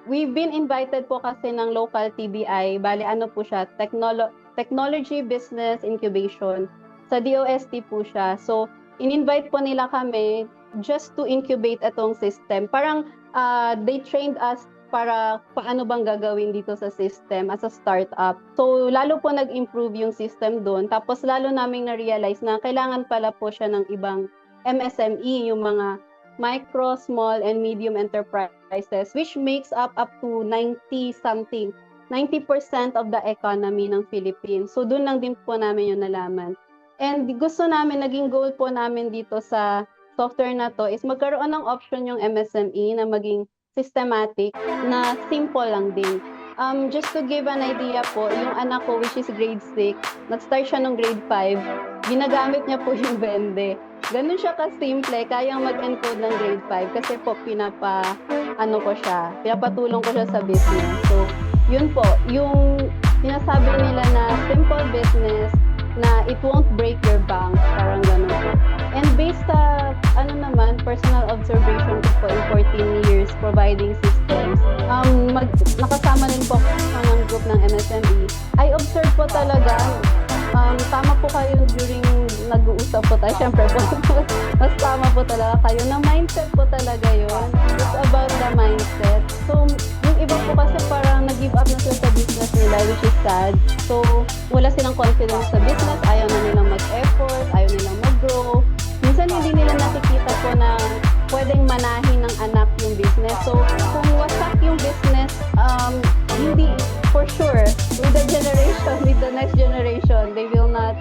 we've been invited po kasi ng local TBI. Bali, ano po siya? Technology Business Incubation. Sa DOST po siya. So, in-invite po nila kami just to incubate itong system. Parang, they trained us para paano bang gagawin dito sa system as a startup. So, lalo po nag-improve yung system doon. Tapos, lalo naming na-realize na kailangan pala po siya ng ibang MSME, yung mga micro, small, and medium enterprises, which makes up to 90% of the economy ng Philippines. So, doon lang din po namin yung nalaman. And gusto namin, naging goal po namin dito sa software na to is magkaroon ng option yung MSME na maging systematic na simple lang din. Just to give an idea po, yung anak ko which is grade 6, nag-start siya nung grade 5, ginagamit niya po yung Vende. Ganun siya ka-simple, kayang mag-encode ng grade 5 kasi po pinapatulong ko siya sa business. So, yun po, yung sinasabi nila na simple business na it won't break your bank, parang ganun po. And based sa, personal observation ko po in 14 years providing systems, nakasama din po ako ng group ng MSME. I observe po talaga, tama po kayo during nag-uusap po tayo. Siyempre po, mas tama po talaga kayo. Na mindset po talaga yun. It's about the mindset. So, yung iba po kasi parang nag-give up na sila sa business nila, which is sad. So, wala silang confidence sa business, ayaw na nilang mag-effort, ayaw nilang mag-grow. Minsan hindi nila nakikita po na pwedeng manahin ng anak yung business. So, kung wasak yung business, hindi, for sure, with the next generation, they will not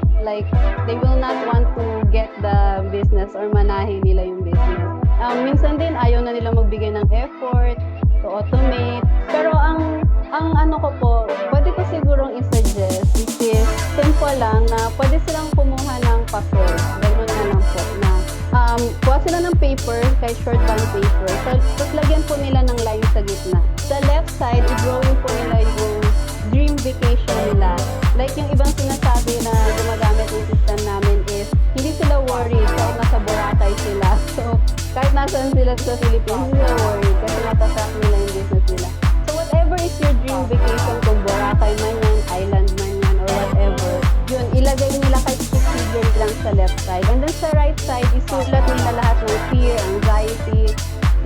want to get the business or manahin nila yung business. Minsan din, ayaw na nila magbigay ng effort to automate. Pero ang ano ko po, pwede ko sigurong i-suggest, which is simple lang na pwede silang kumuha ng papel. Ganun na lang po na kuha sila ng paper, kahit short bond paper. Tapos lagyan po nila ng line sa gitna. Sa left side, i-drawing po nila yung dream vacation nila. Like yung ibang sinasabi na gumagamit ng system namin is, hindi sila worried kahit nasa Boracay sila. So, kahit nasan sila sa Philippines, hindi sila worried kasi natatrack nila yung business nila. So, whatever is your dream vacation, kung Boracay man yan, island man yan, or whatever, yun, ilagay nila kahit figure lang sa left side. And then sa right side, isulat nila lahat ng fear, anxiety,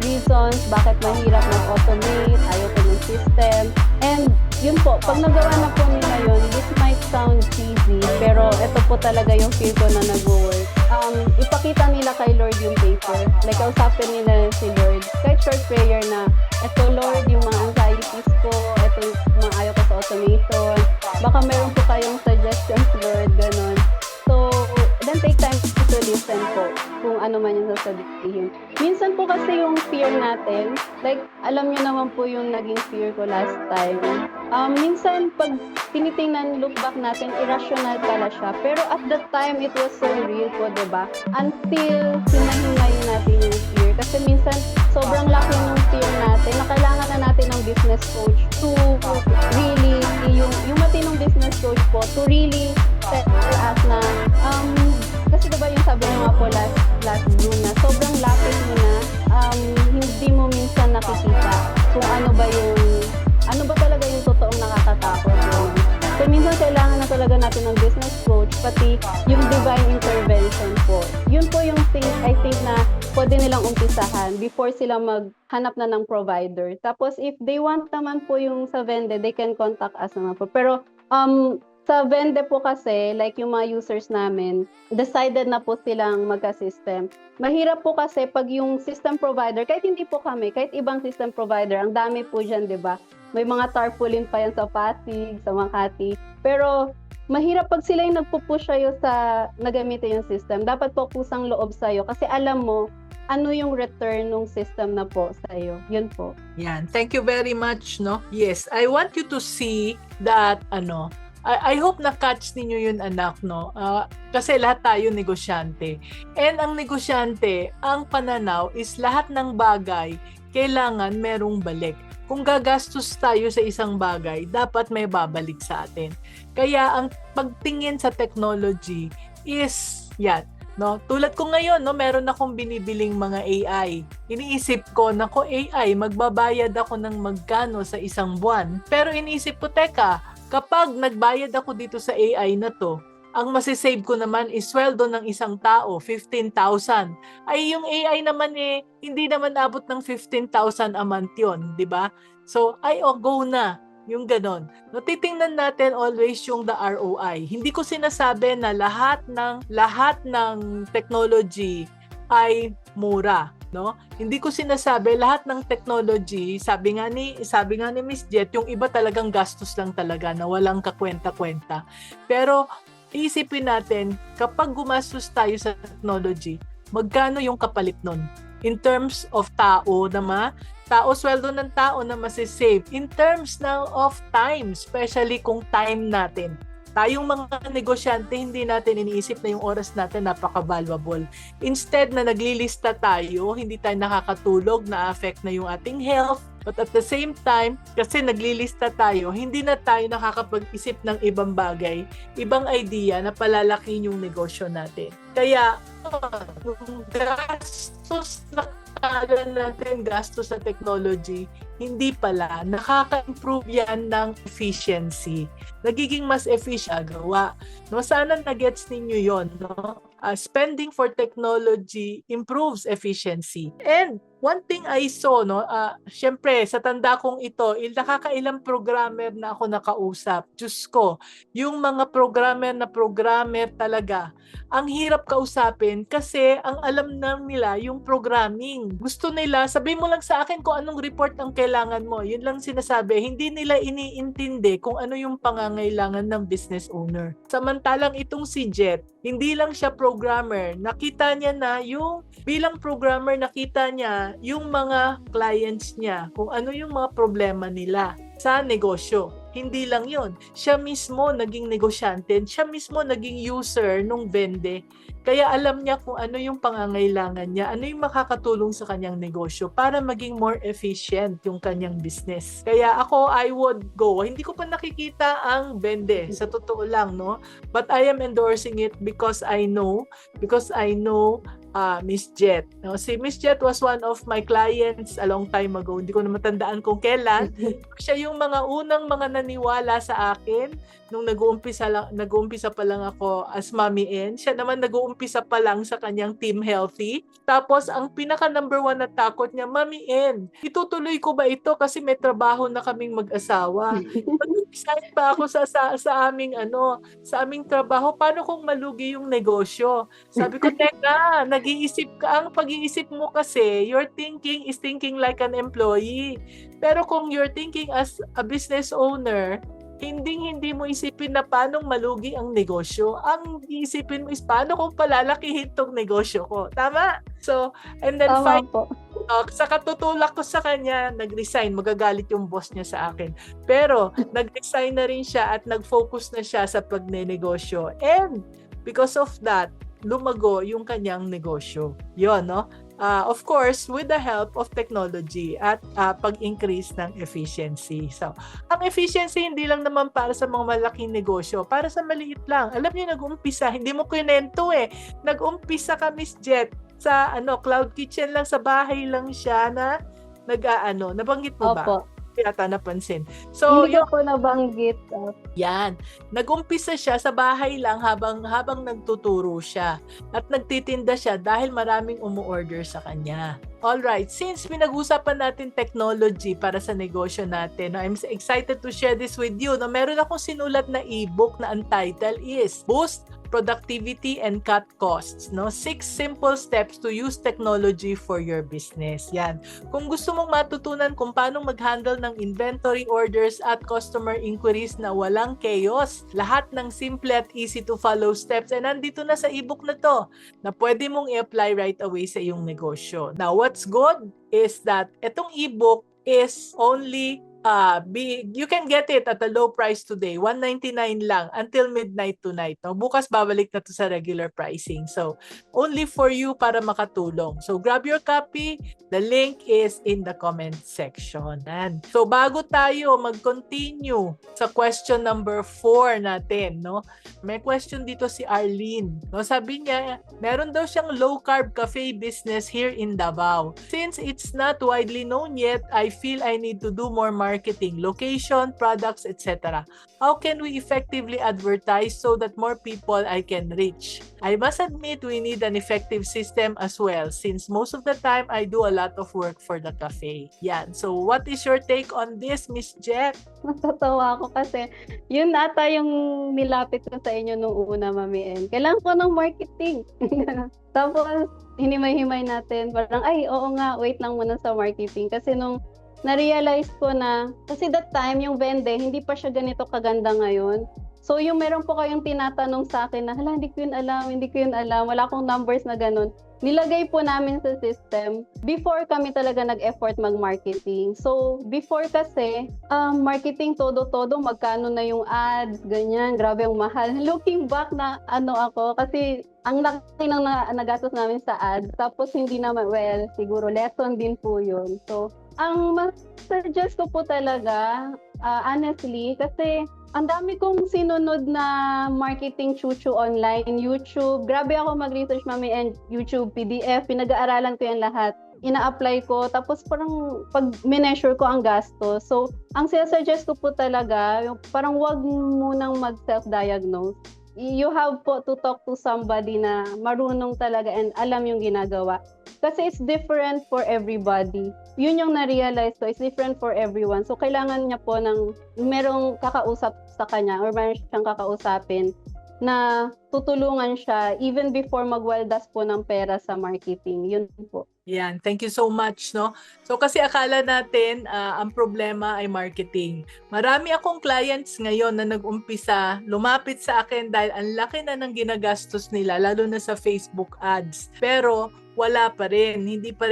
reasons, bakit mahirap mag-automate, ayaw po ng system. And yun po, pag nagawa na po nila yun, this might sound cheesy, pero ito po talaga yung feel ko na nag-work. Ipakita nila kay Lord yung paper. Like, kausapin nila si Lord. Kahit short prayer na, ito Lord, yung mga anxieties ko, ito yung mga ayaw ko sa automation. Baka meron po kayong suggestions, Lord, ganun. So, then take time to listen po kung ano man yung sasabihin. Minsan po kasi yung fear natin, like, alam nyo naman po yung naging fear ko last time. Minsan, pag tinitingnan, look back natin, irrational pala siya. Pero at that time, it was so real po, diba? Until hinahingay natin yung fear. Kasi minsan, sobrang laki ng fear natin na kailangan na natin ng business coach to really, yung matinong business coach po, to really tell us na, kasi diba yung sabi nga po last June na sobrang lapit mo na, hindi mo minsan nakikita kung ano ba talaga yung totoong nakakatakot. So minsan kailangan na talaga natin ng business coach, pati yung divine intervention po. Yun po yung thing I think na pwede nilang umpisahan before sila maghanap na ng provider. Tapos if they want naman po yung sa Vende, they can contact us naman po. Pero sa Vende po kasi, like yung mga users namin, decided na po silang magka-system. Mahirap po kasi pag yung system provider, kahit hindi po kami, kahit ibang system provider, ang dami po dyan, di ba? May mga tarpaulin pa yan sa Pasig, sa Makati. Pero mahirap pag sila yung nagpo-push sa'yo sa nagamitin yung system. Dapat po kusang loob sa'yo kasi alam mo ano yung return ng system na po sa'yo. Yun po. Yan. Thank you very much, no? Yes, I want you to see that, I hope na-catch ninyo yun, anak, no? Kasi lahat tayo negosyante. And ang negosyante, ang pananaw is lahat ng bagay kailangan merong balik. Kung gagastos tayo sa isang bagay, dapat may babalik sa atin. Kaya ang pagtingin sa technology is yan. No, tulad ko ngayon, no, meron akong binibiling mga AI. Iniisip ko, nako AI, magbabayad ako ng magkano sa isang buwan. Pero iniisip ko, teka, kapag nagbayad ako dito sa AI na to, ang masisave ko naman is sweldo ng isang tao, 15,000. Ay, yung AI naman hindi naman abot ng 15,000 a month yun, di ba? So, go na. Yung ganon. No, titingnan natin always yung the ROI. Hindi ko sinasabi na lahat ng technology ay mura, no? Hindi ko sinasabi lahat ng technology, sabi nga ni Miss Jet, yung iba talagang gastos lang talaga na walang kakwenta-kwenta. Pero isipin natin, kapag gumastos tayo sa technology, magkano yung kapalit nun? In terms of sweldo ng tao na masisave. In terms now of time, especially kung time natin. Tayong mga negosyante, hindi natin iniisip na yung oras natin napaka-valuable. Instead na naglilista tayo, hindi tayo nakakatulog, na-affect na yung ating health. But at the same time, kasi naglilista tayo, hindi na tayo nakakapag-isip ng ibang bagay, ibang idea na palalakin yung negosyo natin. Kaya, yung gastos na kala natin, gastos sa technology, hindi pala. Nakaka-improve yan ng efficiency. Nagiging mas efficient gawa. No, sana na-gets ninyo yon, no? Spending for technology improves efficiency. And one thing I saw, no, syempre, sa tanda kong ito, nakakailang programmer na ako nakausap. Diyos ko, yung mga programmer talaga, ang hirap kausapin kasi ang alam na nila yung programming. Gusto nila, sabi mo lang sa akin kung anong report ang kailangan mo. Yun lang sinasabi. Hindi nila iniintindi kung ano yung pangangailangan ng business owner. Samantalang itong si Jet, hindi lang siya programmer. Nakita niya na bilang programmer, nakita niya yung mga clients niya, kung ano yung mga problema nila sa negosyo. Hindi lang yun. Siya mismo naging negosyante, siya mismo naging user nung vende. Kaya alam niya kung ano yung pangangailangan niya, ano yung makakatulong sa kanyang negosyo para maging more efficient yung kanyang business. Kaya ako, I would go. Hindi ko pa nakikita ang vende, sa totoo lang, no? But I am endorsing it because I know Miss Jet. No? Si Miss Jet was one of my clients a long time ago. Hindi ko na matandaan kung kailan. Siya yung mga unang mga naniwala sa akin nung nag-uumpisa pa lang ako as Mommy N. Siya naman nag-uumpisa pa lang sa kanyang Team Healthy. Tapos ang pinaka number 1 na takot niya, Mommy N, itutuloy ko ba ito kasi may trabaho na kaming mag-asawa. Excited pa ako sa aming trabaho. Paano kung malugi yung negosyo? Sabi ko, teka, ang pag-iisip mo kasi, your thinking is thinking like an employee. Pero kung you're thinking as a business owner, hindi mo isipin na paano malugi ang negosyo. Ang isipin mo is paano kung palalakihin tong negosyo ko. Tama? So, and then sa katutulak ko sa kanya, nag-resign. Magagalit yung boss niya sa akin. Pero, nag-resign na rin siya at nag-focus na siya sa pagnenegosyo. And, because of that, lumago yung kanyang negosyo. Yun, no? Of course, with the help of technology at pag-increase ng efficiency. So, ang efficiency hindi lang naman para sa mga malaking negosyo, para sa maliit lang. Alam niyo, nag-umpisa, hindi mo kinento Nag-umpisa ka, Miss Jet, sa Cloud Kitchen lang, sa bahay lang siya na nabanggit mo ba? Opo. Yata napansin. So, hindi ko po nabanggit. Yan. Nag-umpisa siya sa bahay lang habang nagtuturo siya. At nagtitinda siya dahil maraming umu-order sa kanya. Alright, since pinag-usapan natin technology para sa negosyo natin, I'm excited to share this with you. Meron akong sinulat na ebook na ang title is Boost productivity and cut costs, no? 6 simple steps to use technology for your business. Yan. Kung gusto mong matutunan kung paano mag-handle ng inventory orders at customer inquiries na walang chaos, lahat ng simple at easy to follow steps ay nandito na sa ebook na to na pwede mong i-apply right away sa iyong negosyo. Now, what's good is that itong ebook is only you can get it at a low price today, $199 lang until midnight tonight. No? Bukas babalik na to sa regular pricing. So, only for you para makatulong. So, grab your copy. The link is in the comment section. And so, bago tayo mag-continue sa question number 4 natin, no? May question dito si Arlene. No? Sabi niya, meron daw siyang low-carb cafe business here in Davao. Since it's not widely known yet, I feel I need to do more marketing, location, products, etc. How can we effectively advertise so that more people I can reach? I must admit we need an effective system as well since most of the time I do a lot of work for the cafe. Yan. So what is your take on this, Miss Jet? Natatawa ako kasi yun ata yung nilapit ko sa inyo nung una, Mami En. Kailangan ko ng marketing. Tapos, hinimay-himay natin. Parang, ay, oo nga, wait lang muna sa marketing. Kasi nung na-realize ko na, kasi that time, yung vende, hindi pa siya ganito kaganda ngayon. So, yung meron po kayong tinatanong sa akin na, hala, hindi ko yun alam, wala akong numbers na ganun. Nilagay po namin sa system before kami talaga nag-effort mag-marketing. So, before kasi, marketing todo-todo, magkano na yung ads, ganyan, grabe ang mahal. Looking back na ako, kasi ang laki ng nagastos namin sa ads, tapos hindi naman, well, siguro lesson din po yun. So, ang mas-suggest ko po talaga, honestly, kasi ang dami kong sinunod na marketing chuchu online, YouTube. Grabe ako mag-research, Mami, and YouTube, PDF, pinag-aaralan ko yan lahat. Ina-apply ko, tapos parang pag mineasure ko ang gastos. So, ang sinasuggest ko po talaga, yung parang wag munang mag-self-diagnose. You have po to talk to somebody na marunong talaga and alam yung ginagawa. Kasi it's different for everybody. Yun yung na-realize ko, it's different for everyone. So, kailangan niya po ng merong kakausap sa kanya or meron siyang kakausapin na tutulungan siya even before magwaldas po ng pera sa marketing. Yun po. Yan, thank you so much, no? So kasi akala natin ang problema ay marketing. Marami akong clients ngayon na nag-umpisa, lumapit sa akin dahil ang laki na ng ginagastos nila, lalo na sa Facebook ads. Pero wala pa rin, hindi pa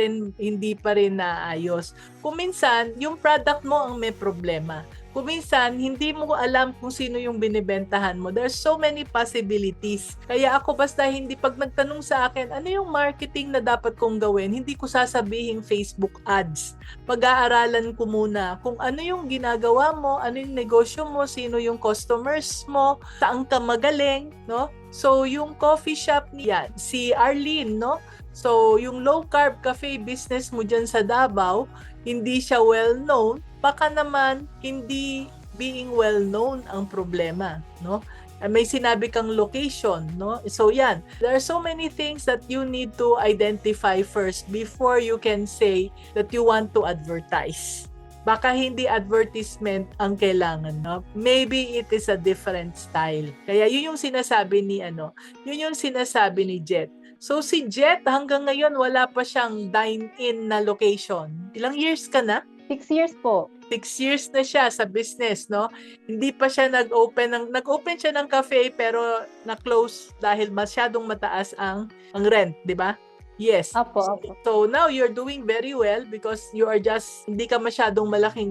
rin naayos. Kung minsan, yung product mo ang may problema. Kung minsan, hindi mo alam kung sino yung binibentahan mo. There's so many possibilities. Kaya ako basta pag nagtanong sa akin, ano yung marketing na dapat kong gawin, hindi ko sasabihin Facebook ads. Pag-aaralan ko muna kung ano yung ginagawa mo, ano yung negosyo mo, sino yung customers mo, saan ka magaling, no? So, yung coffee shop niya, si Arlene, no? So, yung low-carb cafe business mo dyan sa Davao, hindi siya well-known, baka naman hindi being well-known ang problema, no? May sinabi kang location, no? So, yan. There are so many things that you need to identify first before you can say that you want to advertise. Baka hindi advertisement ang kailangan, no? Maybe it is a different style. Kaya yun yung sinasabi ni Jet. So si Jet hanggang ngayon wala pa siyang dine-in na location. Ilang years ka na? 6 years po. 6 years na siya sa business, no? Hindi pa siya nag-open siya ng cafe pero na-close dahil masyadong mataas ang rent, di ba? Yes. Apo. So now you're doing very well because you are just hindi masyadong malaki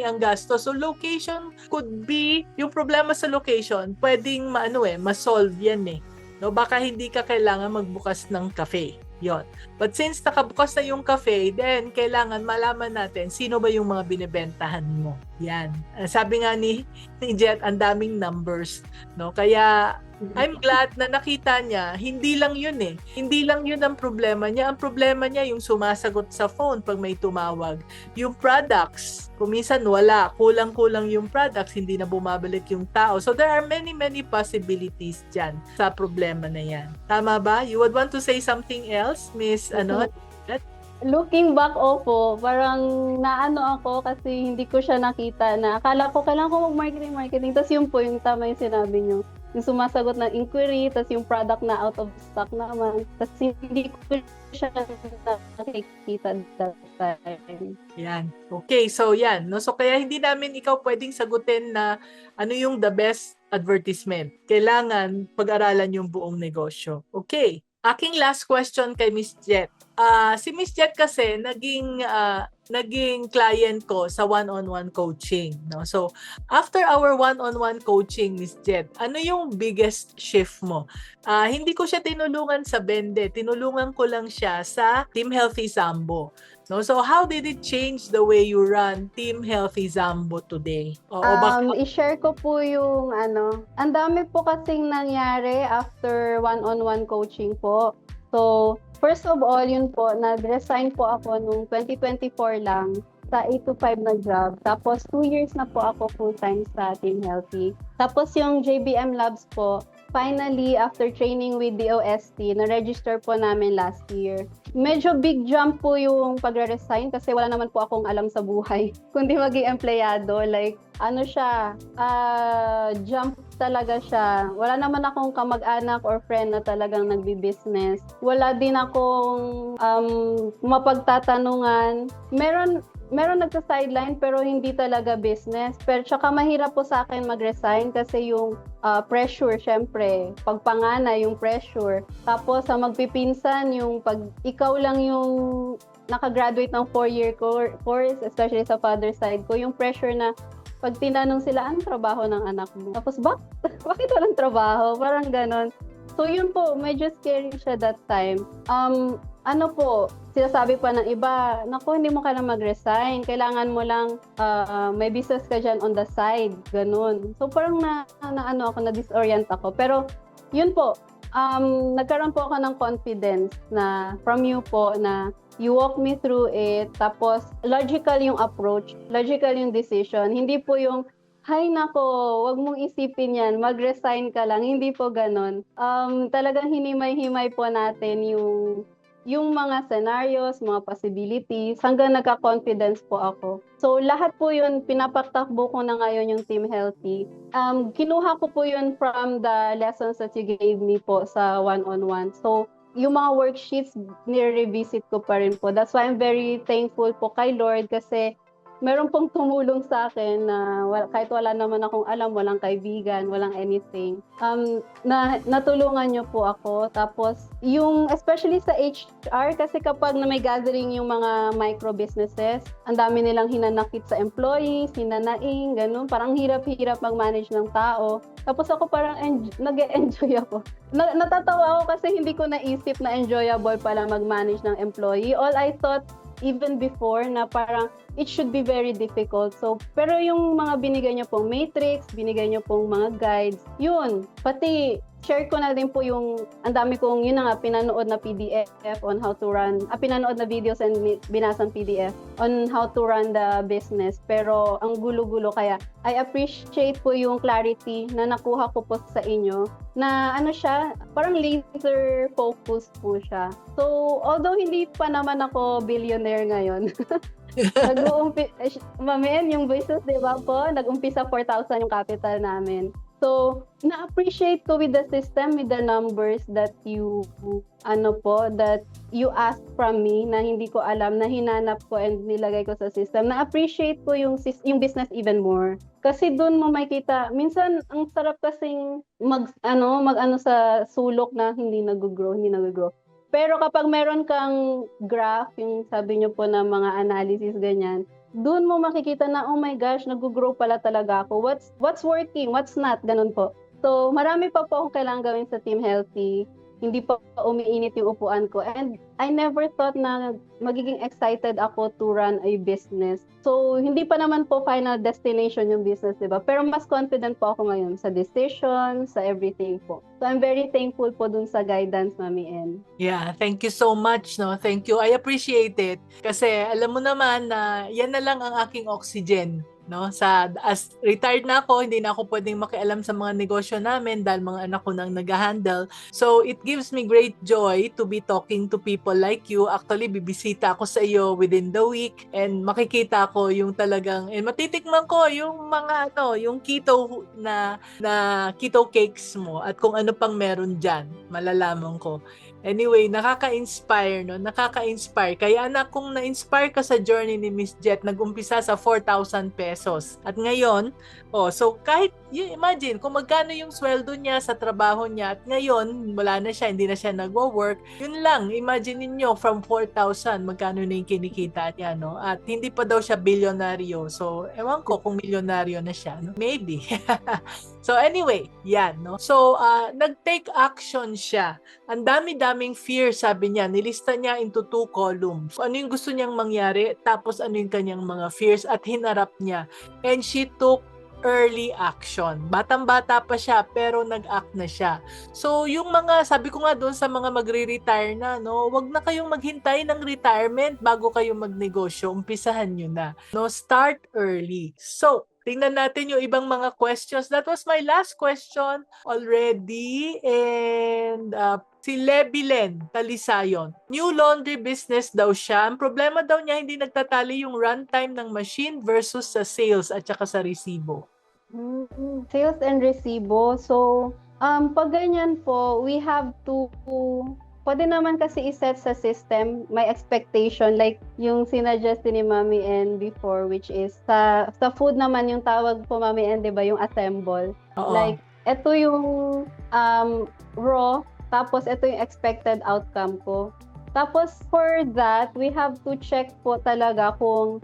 ang gasto. So location could be yung problema sa location, pwedeng ma-solve yan eh. No, baka hindi ka kailangan magbukas ng cafe. Yon. But since nakabukas na yung cafe, then kailangan malaman natin sino ba yung mga binebentahan mo. Yan. Sabi nga ni Jet, ang daming numbers, no? Kaya I'm glad na nakita niya, hindi lang yun eh. Hindi lang yun ang problema niya. Ang problema niya yung sumasagot sa phone pag may tumawag. Yung products, kung minsan wala, kulang-kulang yung products, hindi na bumabalik yung tao. So there are many possibilities dyan sa problema na yan. Tama ba? You would want to say something else, Miss Looking back, opo, parang naano ako kasi hindi ko siya nakita na akala ko kailangan ko mag-marketing. Tapos yun po, yung tama yung sinabi nyo. yung sumasagot ng inquiry, tas yung product na out of stock naman, tas hindi ko siya nakikita that time. Yan. Okay, so yan. No? So kaya hindi namin ikaw pwedeng sagutin na ano yung the best advertisement. Kailangan pag-aralan yung buong negosyo. Okay. Aking last question kay Miss Jet. Si Miss Jet kasi naging client ko sa one-on-one coaching, no? So, after our one-on-one coaching, Miss Jet, ano yung biggest shift mo? Hindi ko siya tinulungan sa bende, tinulungan ko lang siya sa Team Healthy Zambo. No, so how did it change the way you run Team Healthy Zambo today? I-share ko po yung ang dami po kasing nangyari after one-on-one coaching po. So, first of all, yun po, nag-resign po ako nung 2024 lang sa 8 to 5 na job. Tapos, 2 years na po ako full-time sa Team Healthy. Tapos, yung JBM Labs po, finally, after training with the OST, na-register po namin last year. Medyo big jump po yung pagre-resign kasi wala naman po akong alam sa buhay, kundi maging empleyado. Like, jump talaga siya. Wala naman akong kamag-anak or friend na talagang nagbi-business. Wala din akong mapagtatanungan. Meron nagsa-sideline pero hindi talaga business. Pero tsaka mahirap po sa akin mag-resign kasi yung pressure, syempre. Pagpangana, yung pressure. Tapos sa magpipinsan, yung pag ikaw lang yung nakagraduate ng 4-year course, especially sa father side ko, yung pressure na pag tinanong sila, anong trabaho ng anak mo? Tapos, bakit walang trabaho? Parang ganon. So, yun po, medyo scary siya that time. Sinasabi pa ng iba, naku, hindi mo kailangan mag-resign. Kailangan mo lang, may business ka dyan on the side. Ganon. So, parang na-disorient ako. Pero, yun po, nagkaroon po ako ng confidence na from you po na you walk me through it, tapos logical yung approach, logical yung decision. Hindi po yung, hay nako, wag mong isipin yan, mag-resign ka lang. Hindi po ganon. Talagang hinimay-himay po natin yung mga scenarios, mga possibilities, hanggang nagka-confidence po ako. So, lahat po yun, pinapatakbo ko na ngayon yung Team Healthy. Kinuha ko po yun from the lessons that you gave me po sa one-on-one. So, yung mga worksheets, nire-revisit ko pa rin po. That's why I'm very thankful po kay Lord kasi meron pong tumulong sa akin na kahit wala naman akong alam, walang kaibigan, walang anything. Natulungan niyo po ako. Tapos, especially sa HR, kasi kapag na may gathering yung mga micro businesses, ang dami nilang hinanakit sa employees, hinanaing, ganun. Parang hirap-hirap mag-manage ng tao. Tapos ako parang nag-enjoy ako. Natatawa ako kasi hindi ko naisip na enjoyable pala mag-manage ng employee. All I thought, even before, na parang it should be very difficult. So, pero yung mga binigay niyo pong matrix, binigay niyo pong mga guides, yun. Pati, share ko na din po yung, ang dami kong, yun na nga, pinanood na PDF on how to run, pinanood na videos and binasang PDF on how to run the business. Pero, ang gulo-gulo. Kaya, I appreciate po yung clarity na nakuha ko po sa inyo, na siya, parang laser focus po siya. So, although hindi pa naman ako billionaire ngayon, yung business, di ba po? Nag-umpisa 4,000 yung capital namin. So, na-appreciate ko with the system, with the numbers that you asked from me na hindi ko alam, na hinanap ko and nilagay ko sa system. Na-appreciate ko yung business even more. Kasi doon mo makita, minsan ang sarap kasing mag sa sulok na hindi nag-grow. Pero kapag meron kang graph, yung sabi niyo po na mga analysis ganyan, doon mo makikita na, oh my gosh, nag-grow pala talaga ako. What's working, what's not, ganun po. So, marami pa po akong kailangan gawin sa Team Healthy. Hindi pa umiinit yung upuan ko. And I never thought na magiging excited ako to run a business. So, hindi pa naman po final destination yung business, di ba? Pero mas confident po ako ngayon sa decision, sa everything po. So, I'm very thankful po dun sa guidance, Mami N. Yeah, thank you so much, no? Thank you. I appreciate it. Kasi alam mo naman na yan na lang ang aking oxygen. no? As retired na ako, hindi na ako pwedeng makialam sa mga negosyo namin dahil mga anak ko nang nag-handle. So it gives me great joy to be talking to people like you. Actually, bibisita ako sa iyo within the week and makikita ko yung talagang matitikman ko yung mga yung keto na keto cakes mo at kung ano pang meron diyan. Malalaman ko. Anyway, nakaka-inspire, no? Nakaka-inspire. Kaya anak, kung na-inspire ka sa journey ni Miss Jet, nag-umpisa sa 4,000 pesos. At ngayon, so kahit, imagine, kung magkano yung sweldo niya sa trabaho niya, at ngayon, wala na siya, hindi na siya nagwo-work, yun lang, imagine niyo from 4,000, magkano na yung kinikita niya, no? At hindi pa daw siya bilyonaryo. So, ewan ko kung milyonaryo na siya, no? Maybe. So, anyway, yan, no? So, nag-take action siya. Ang dami-daming fear, sabi niya. Nilista niya into 2 columns. Ano yung gusto niyang mangyari, tapos ano yung kanyang mga fears, at hinarap niya. And she took early action. Batang-bata pa siya, pero nag-act na siya. So, yung mga, sabi ko nga doon sa mga magre-retire na, no, wag na kayong maghintay ng retirement bago kayo magnegosyo. Umpisahan nyo na. No, start early. So, tingnan natin yung ibang mga questions. That was my last question already. And si Lebilen Talisayon. New laundry business daw siya. Ang problema daw niya, hindi nagtatali yung runtime ng machine versus sa sales at saka sa resibo. Sales and resibo. So, pag ganyan po, we have to pwede naman kasi iset sa system, may expectation, like yung sinadjust ni Mami N before, which is sa food naman yung tawag po Mami N, di ba, yung assemble. Oo. Like, ito yung raw, tapos ito yung expected outcome ko. Tapos for that, we have to check po talaga kung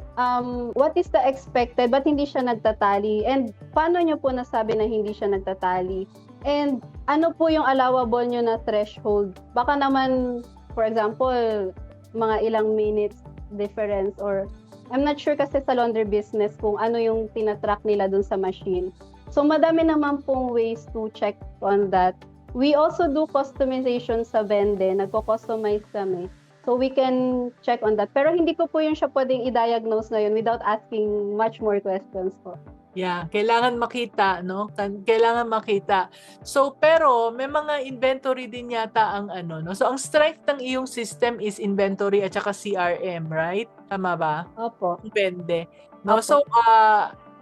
what is the expected, ba't hindi siya nagtatali, and paano nyo po nasabi na hindi siya nagtatali. And ano po yung allowable nyo na threshold? Baka naman, for example, mga ilang minutes difference, or I'm not sure kasi sa laundry business kung ano yung tinatrack nila dun sa machine. So madami naman pong ways to check on that. We also do customization sa Vende. Nagko-customize kami. So we can check on that. Pero hindi ko po yung siya pwedeng i-diagnose na yun without asking much more questions po. Yeah, kailangan makita, no? Kailangan makita. So, pero may mga inventory din yata ang no? So, ang strength ng iyong system is inventory at saka CRM, right? Tama ba? Opo. Vende. No? Opo. So,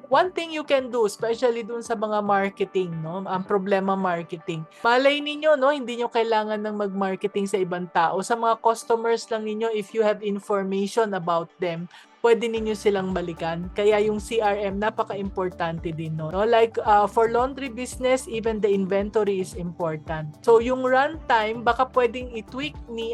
one thing you can do, especially dun sa mga marketing, no? Ang problema marketing. Malay ninyo, no? Hindi nyo kailangan ng mag-marketing sa ibang tao. Sa mga customers lang ninyo, if you have information about them, pwede ninyo silang balikan. Kaya yung CRM, napaka-importante din, no? Like, for laundry business, even the inventory is important. So, yung runtime, baka pwedeng i-tweak ni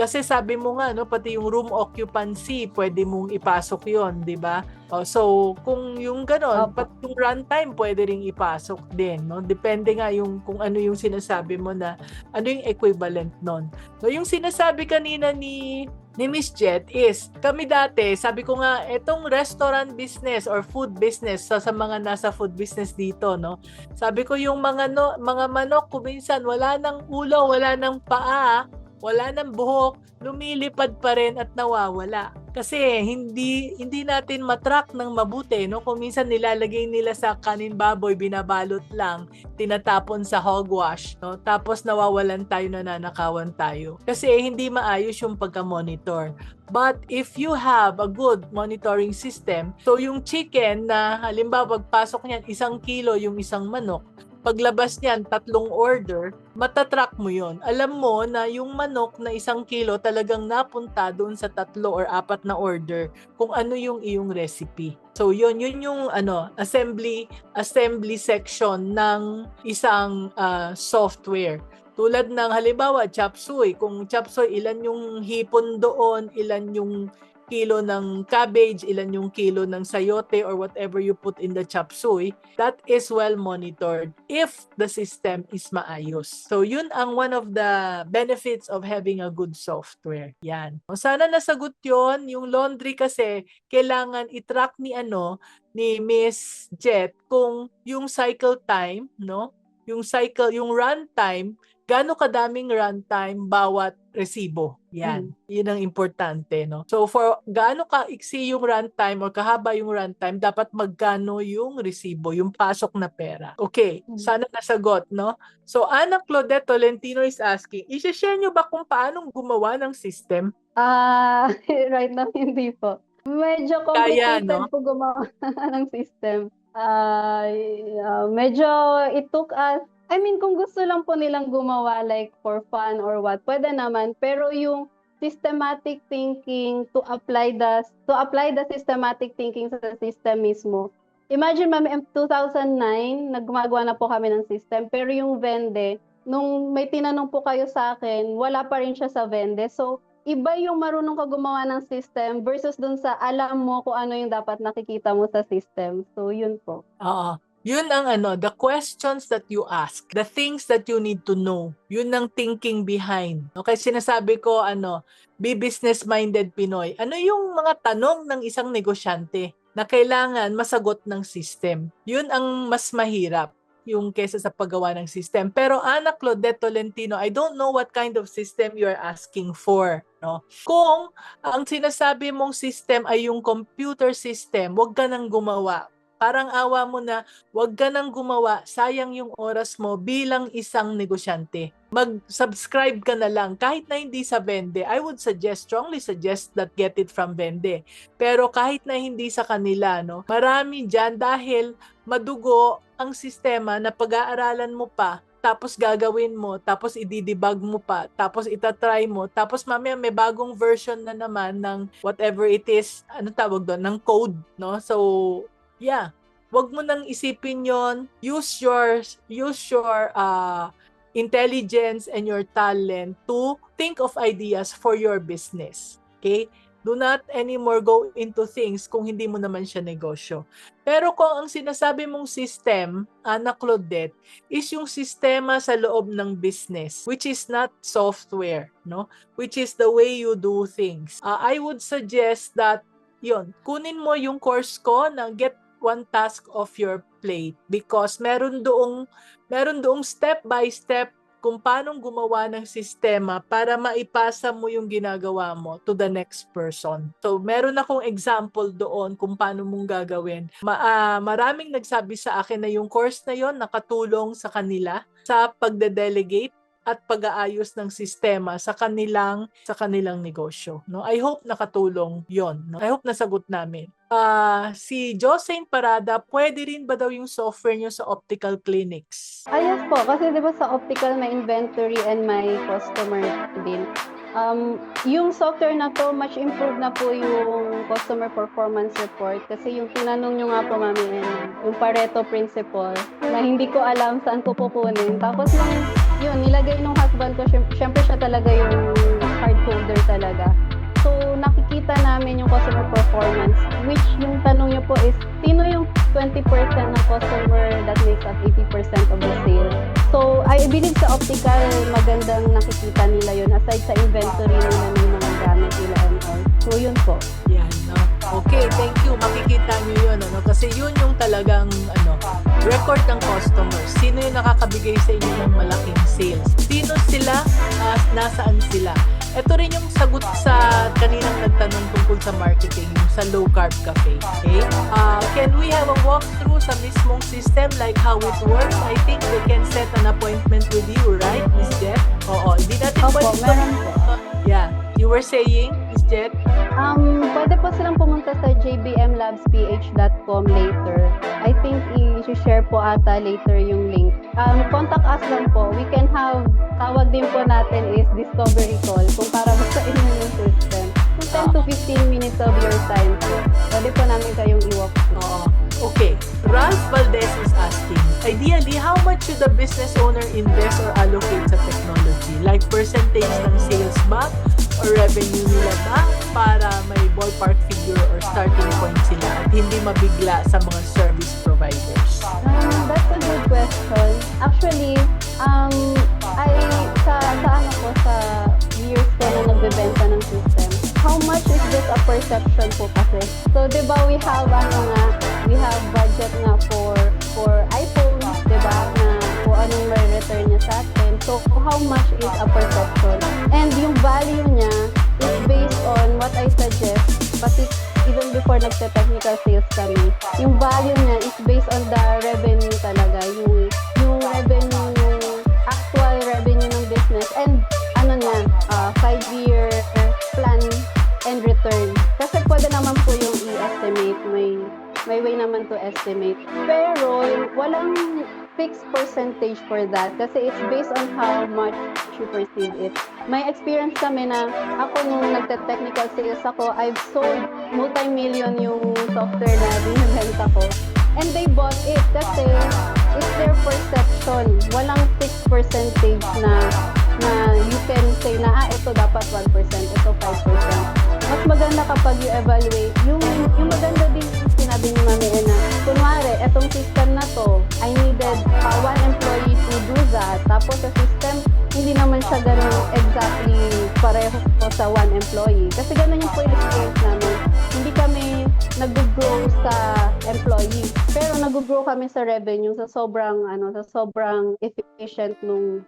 kasi sabi mo nga, no, pati yung room occupancy, pwede mong ipasok yon, di ba? So, kung yung gano'n, pati yung runtime, pwede ring ipasok din, no? Depende nga yung kung ano yung sinasabi mo na, ano yung equivalent nun. So, yung sinasabi kanina ni Miss Jet is, kami dati, sabi ko nga, etong restaurant business or food business, sa mga nasa food business dito, no? Sabi ko yung mga manok, kuminsan, wala nang ulo, wala nang paa, wala nang buhok, lumilipad pa rin at nawawala. Kasi hindi natin matrack ng mabuti, no? Kung minsan nilalagay nila sa kanin baboy, binabalot lang, tinatapon sa hogwash, no? Tapos nawawalan tayo, nananakawan tayo. Kasi hindi maayos yung pagka-monitor. But if you have a good monitoring system, so yung chicken na halimbawa pagpasok niyan 1 kilo yung isang manok, paglabas niyan 3 order, matatrack mo yon. Alam mo na yung manok na 1 kilo talagang napunta doon sa 3 or 4 na order kung ano yung iyong recipe. So yun yung assembly section ng isang software. Tulad ng halimbawa chop suey, kung chop suey, ilan yung hipon doon, ilan yung kilo ng cabbage, ilan yung kilo ng sayote or whatever you put in the chop suey, that is well monitored if the system is maayos. So yun ang one of the benefits of having a good software. Yan. Sana nasagot yon. Yung laundry kasi kailangan i-track ni Miss Jet kung yung cycle time, no? yung cycle, yung runtime, gaano kadaming runtime bawat resibo. Yan. Yun ang importante, no? So, for gaano kaiksi yung runtime or kahaba yung runtime, dapat magkano yung resibo, yung pasok na pera. Okay, sana nasagot, no? So, Ana Claudette Tolentino is asking, i-share nyo ba kung paanong gumawa ng system? Right now, hindi po. Medyo Kaya, complicated no? po gumawa ng system. Medyo it took us, I mean, kung gusto lang po nilang gumawa like for fun or what, pwede naman. Pero yung systematic thinking to apply the systematic thinking sa system mismo. Imagine ma'am, 2009, naggumagawa na po kami ng system, pero yung vende, nung may tinanong po kayo sa akin, wala pa rin siya sa vende. So, iba yung marunong ka gumawa ng system versus dun sa alam mo kung ano yung dapat nakikita mo sa system. So, yun po. Oo. Yun ang the questions that you ask, the things that you need to know. Yun ang thinking behind. Okay, sinasabi ko, be business-minded Pinoy. Ano yung mga tanong ng isang negosyante na kailangan masagot ng system? Yun ang mas mahirap yung kesa sa paggawa ng system. Pero Ana Claudette Tolentino, I don't know what kind of system you are asking for. No? Kung ang sinasabi mong system ay yung computer system, wag ka nang gumawa. Parang awa mo na, wag ka nang gumawa, sayang yung oras mo bilang isang negosyante. Mag-subscribe ka na lang, kahit na hindi sa Vende. I would strongly suggest that get it from Vende. Pero kahit na hindi sa kanila, no, marami dyan dahil madugo ang sistema na pag-aaralan mo pa, tapos gagawin mo, tapos i-debug mo pa, tapos itatry mo, tapos mamaya may bagong version na naman ng whatever it is, tawag doon, ng code, no? So, yeah, wag mo nang isipin yon. Use your intelligence and your talent to think of ideas for your business. Okay? Do not anymore go into things kung hindi mo naman siya negosyo. Pero kung ang sinasabi mong system, Ana Claudette, is yung sistema sa loob ng business, which is not software, no? Which is the way you do things. I would suggest that kunin mo yung course ko na Get One Task Off Your Plate, because meron doong step by step kung paano gumawa ng sistema para maipasa mo yung ginagawa mo to the next person. So, meron akong example doon kung paano mong gagawin. Maraming nagsabi sa akin na yung course na yon nakatulong sa kanila sa pagde-delegate at pag-aayos ng sistema sa kanilang negosyo. No? I hope nakatulong yon. No? I hope nasagot namin. Si Josane Parada, pwede rin ba daw yung software nyo sa optical clinics? Yes po, kasi di ba sa optical may inventory and may customer din. Yung software na to, much improved na po yung customer performance report kasi yung tinanong nyo nga po mami, yung Pareto principle na hindi ko alam saan ko kukunin. Tapos yun, nilagay nung husband ko, syempre siya talaga yung hardcoder talaga. So, nakikita namin yung customer performance, which yung tanong nyo po is, sino yung 20% ng customer that makes up 80% of the sales? So, I believe sa optical, magandang nakikita nila yun, aside sa inventory nila ng mga gamit nila and all. So, yun po. Yan, no? Okay, thank you. Makikita nyo yun, kasi yun yung talagang, record ng customers. Sino yung nakakabigay sa inyo ng malaking sales? Sino sila? Nasaan sila? Ito rin yung sagot sa kaninang nagtanong tungkol sa marketing, yung sa low carb cafe. Okay? Can we have a walkthrough sa mismong system, like how it works? I think we can set an appointment with you, right, Miss Jet? Oo, hindi natin Opo, meron po. Yeah. You were saying, Miss Jet? Pwede po silang pumunta sa jbmlabsph.com later. I think i-share po ata later yung link. Contact us lang po. We can have, tawag din po natin is discovery call kung para sa inyo yung system. 10 to 15 minutes of your time po. Pwede po namin kayong i-walk through. Okay. Ralph Valdez is asking, ideally, how much should the business owner invest or allocate sa technology? Like percentage ng sales ba? Or revenue nila ba? Para may ballpark figure or starting point sila at hindi mabigla sa mga service providers? That's a good question. Actually, sa years ko na nagbebenta ng system, how much is just a perception po kasi. So, di ba, we have budget nga for iPhone, di ba, na kung anong sa atin. So, how much is a perception? And yung value niya is based on what I suggest, pati even before nagte-technical sales kami, yung value niya is based on the revenue talaga, yung revenue, yung actual revenue ng business, and ano niya, 5-year plan and return. Kasi pwede naman po yung i-estimate, may way naman to estimate. Pero walang fixed percentage for that kasi it's based on how much you perceive it. May experience kami na ako nung nagte-technical sales ako, I've sold multi-million yung software na binibenta ko. And they bought it kasi it's their perception. Walang fixed percentage na you can say na ito dapat 1%, ito 5%. Mas maganda kapag you evaluate. Yung maganda din sinabi ni Mami na, kunwari, etong system na to, I needed one employee to do that. Tapos sa system, hindi naman siya ganun exactly pareho sa one employee. Kasi ganun yung po yung experience namin. Hindi kami nag-grow sa employee. Pero nag-grow kami sa revenue sa sobrang efficient nung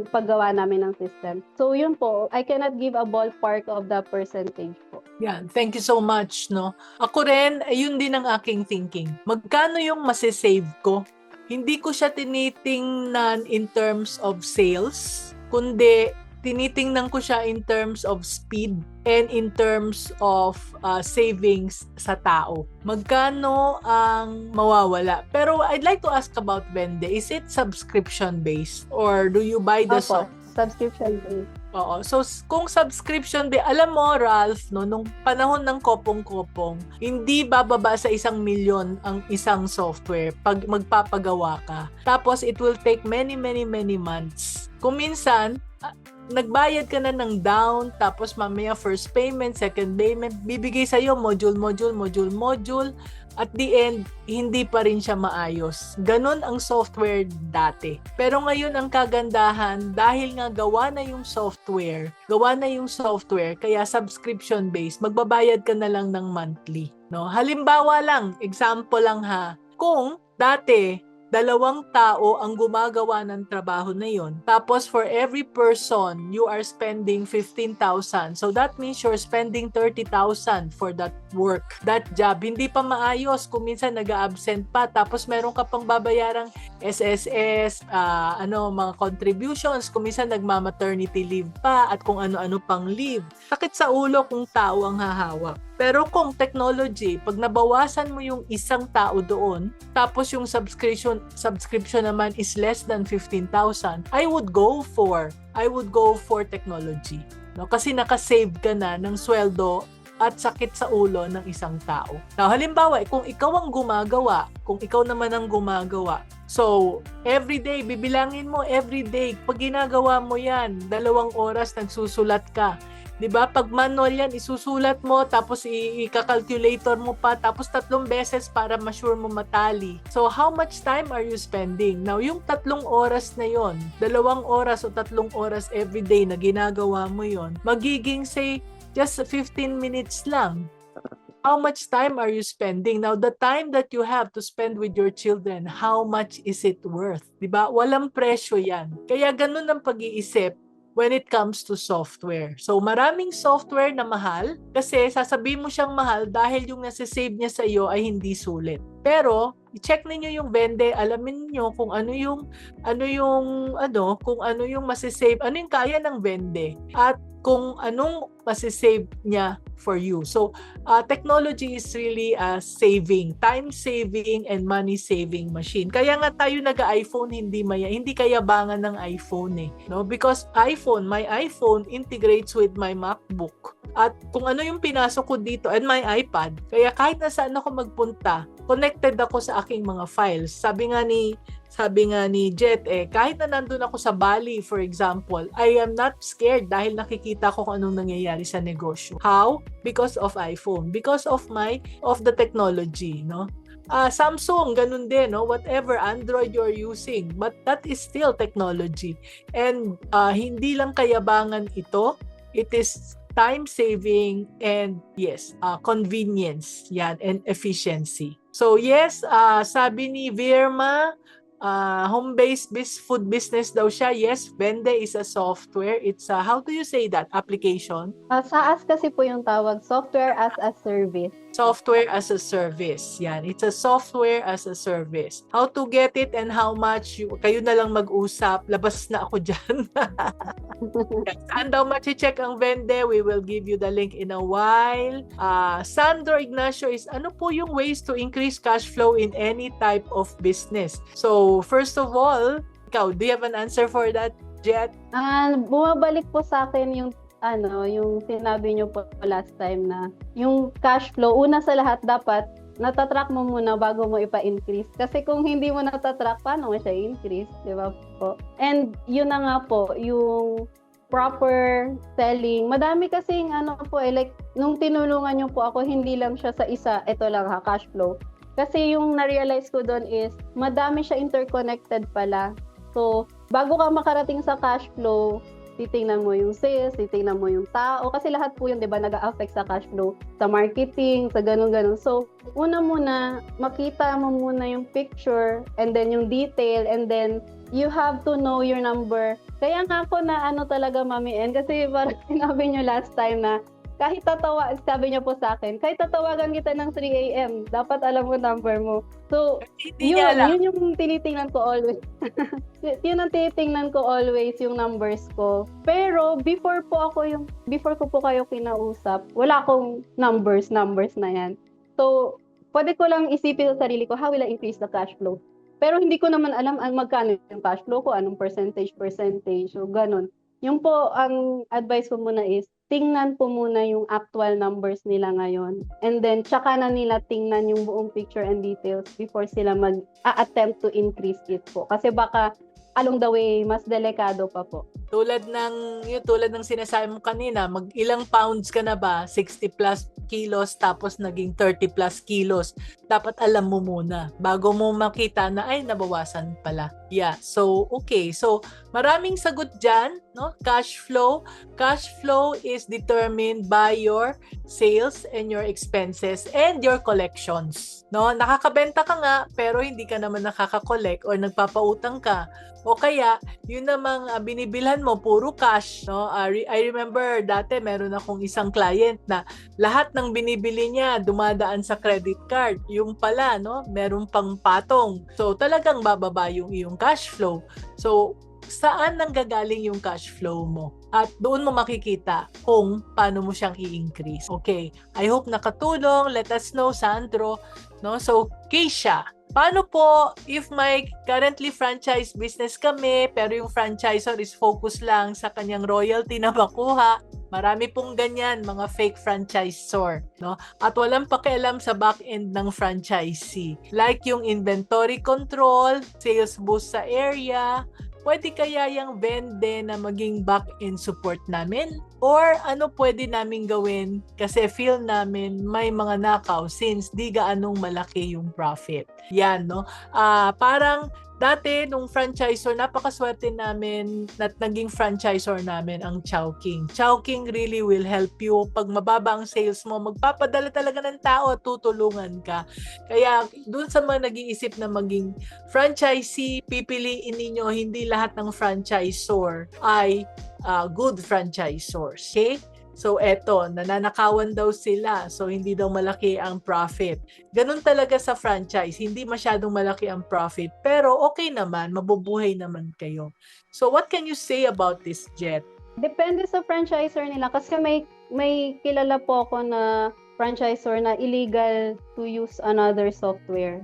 paggawa namin ng system. So yun po, I cannot give a ballpark of the percentage po. Yeah, thank you so much, no. Ako rin, yun din ang aking thinking. Magkano yung masisave ko? Hindi ko siya tinitingnan in terms of sales, kundi tinitingnan ko siya in terms of speed and in terms of savings sa tao. Magkano ang mawawala? Pero I'd like to ask about Vende. Is it subscription-based or do you buy the subscription-based? Oo. So, kung subscription based, alam mo, Ralph, no, nung panahon ng kopong-kopong, hindi bababa sa 1 milyon ang isang software pag magpapagawa ka. Tapos, it will take many months. Kung minsan, nagbayad ka na ng down, tapos mamaya first payment, second payment, bibigay sa'yo module. At the end, hindi pa rin siya maayos. Ganon ang software dati. Pero ngayon ang kagandahan, dahil nga gawa na yung software, kaya subscription-based, magbabayad ka na lang ng monthly. No? Halimbawa lang, example lang ha, kung dati, 2 tao ang gumagawa ng trabaho na yon. Tapos for every person, you are spending 15,000. So that means you're spending 30,000 for that work, that job. Hindi pa maayos kung minsan nag-absent pa. Tapos meron ka pang babayarang SSS, mga contributions. Kung minsan nagma-maternity leave pa at kung ano-ano pang leave. Sakit sa ulo kung tao ang hahawak. Pero kung technology, pag nabawasan mo yung isang tao doon, tapos yung subscription naman is less than 15,000, I would go for technology. No? Kasi nakasave ka na ng sweldo at sakit sa ulo ng isang tao. Now, halimbawa, kung ikaw naman ang gumagawa, so, everyday, bibilangin mo, everyday, pag ginagawa mo yan, 2 oras nagsusulat ka. Diba? Pag manual yan, isusulat mo, tapos i-calculator mo pa, tapos 3 beses para ma-sure mo matali. So, how much time are you spending? Now, yung 3 oras na yon, 2 oras o 3 oras everyday na ginagawa mo yon, magiging, say, just 15 minutes lang. How much time are you spending? Now, the time that you have to spend with your children, how much is it worth? Diba? Walang presyo yan. Kaya ganun ang pag-iisip when it comes to software. So, maraming software na mahal kasi sasabihin mo siyang mahal dahil yung nasa-save niya sa iyo ay hindi sulit. Pero, i-check ninyo yung Vende, alamin niyo kung ano yung masasave, ano yung kaya ng Vende at kung anong masasave niya for you. So, technology is really a time-saving and money-saving machine. Kaya nga tayo nag-iPhone, hindi kayabangan ng iPhone no? Because my iPhone integrates with my MacBook. At kung ano yung pinasok ko dito and my iPad, kaya kahit nasaan ako magpunta, connected ako sa aking mga files. Sabi nga ni Jet, kahit na nandun ako sa Bali, for example, I am not scared dahil nakikita ko kung anong nangyayari sa negosyo. How? Because of iPhone. Because of the technology, no? Samsung, ganun din, no? Whatever Android you're using, but that is still technology. And hindi lang kayabangan ito, it is time-saving and convenience, yan, and efficiency. So yes, sabi ni Virma, home-based food business daw siya. Yes, Vende is a software. It's a, how do you say that? Application? SaaS kasi po yung tawag, software as a service. Software as a service. Yan. It's a software as a service. How to get it and how much, kayo na lang mag-usap. Labas na ako dyan. Saan daw check ang Vende? We will give you the link in a while. Sandro Ignacio is, ano po yung ways to increase cash flow in any type of business? So, first of all, ikaw, do you have an answer for that, Jet? Bumabalik po sa akin yung yung sinabi niyo po last time na yung cash flow, una sa lahat dapat natatrack mo muna bago mo ipa-increase. Kasi kung hindi mo natatrack, paano mo siya i-increase? Di ba po? And yun na nga po, yung proper selling. Madami kasing like, nung tinulungan niyo po ako, hindi lang siya sa isa, ito lang ha, cash flow. Kasi yung na-realize ko doon is, madami siya interconnected pala. So, bago ka makarating sa cash flow, titingnan mo yung sales, titingnan mo yung tao. Kasi lahat po yun, di ba, nag-affect sa cash flow, sa marketing, sa ganun-ganun. So, una muna, makita mo muna yung picture, and then yung detail, and then you have to know your number. Kaya nga ako na talaga, Mami N, kasi parang sinabi nyo last time na, kahit sabi niya po sa akin, kahit tatawagan kita ng 3 a.m., dapat alam mo number mo. So, yun yung tinitingnan ko always. Yun ang tinitingnan ko always, yung numbers ko. Pero, before ko po kayo kinausap, wala akong numbers na yan. So, pwede ko lang isipin sa sarili ko, how will I increase the cash flow? Pero hindi ko naman alam magkano yung cash flow ko, anong percentage, so ganun. Yung po, ang advice ko muna is, tingnan po muna yung actual numbers nila ngayon. And then, tsaka na nila tingnan yung buong picture and details before sila mag-attempt to increase it po. Kasi baka along the way, mas delikado pa po. Tulad ng sinasabi mo kanina, ilang pounds ka na ba? 60 plus kilos tapos naging 30 plus kilos. Dapat alam mo muna bago mo makita na ay nabawasan pala. Yeah. So, okay. So, maraming sagot dyan, no? Cash flow. Cash flow is determined by your sales and your expenses and your collections. No? Nakakabenta ka nga pero hindi ka naman nakaka-collect or nagpapautang ka. O kaya, yun namang binibilhan mo, puro cash. No? I remember dati meron akong isang client na lahat ng binibili niya dumadaan sa credit card. Yung pala, no? Meron pang patong. So, talagang bababa yung iyong cash flow. So, saan nanggagaling yung cash flow mo? At doon mo makikita kung paano mo siyang i-increase. Okay, I hope nakatulong. Let us know, Sandro. No? So, Keisha, paano po if may currently franchise business kami pero yung franchisor is focus lang sa kanyang royalty na makuha? Marami pong ganyan, mga fake franchisor, no? At walang pakialam sa back-end ng franchisee. Like yung inventory control, sales boost sa area, pwede kaya yung Vende na maging back-end support namin? Or ano pwede namin gawin kasi feel namin may mga nakaw since di gaanong malaki yung profit. Yan, no? Parang dati nung franchisor, napakaswerte namin at naging franchisor namin ang Chowking. Chowking really will help you. Pag mababa ang sales mo, magpapadala talaga ng tao at tutulungan ka. Kaya dun sa mga nag-iisip na maging franchisee, pipiliin ninyo hindi lahat ng franchisor ay good franchisors. Okay? So, eto, nananakawan daw sila. So, hindi daw malaki ang profit. Ganun talaga sa franchise. Hindi masyadong malaki ang profit. Pero, okay naman. Mabubuhay naman kayo. So, what can you say about this, Jet? Depende sa franchisor nila. Kasi may kilala po ako na franchisor na illegal to use another software.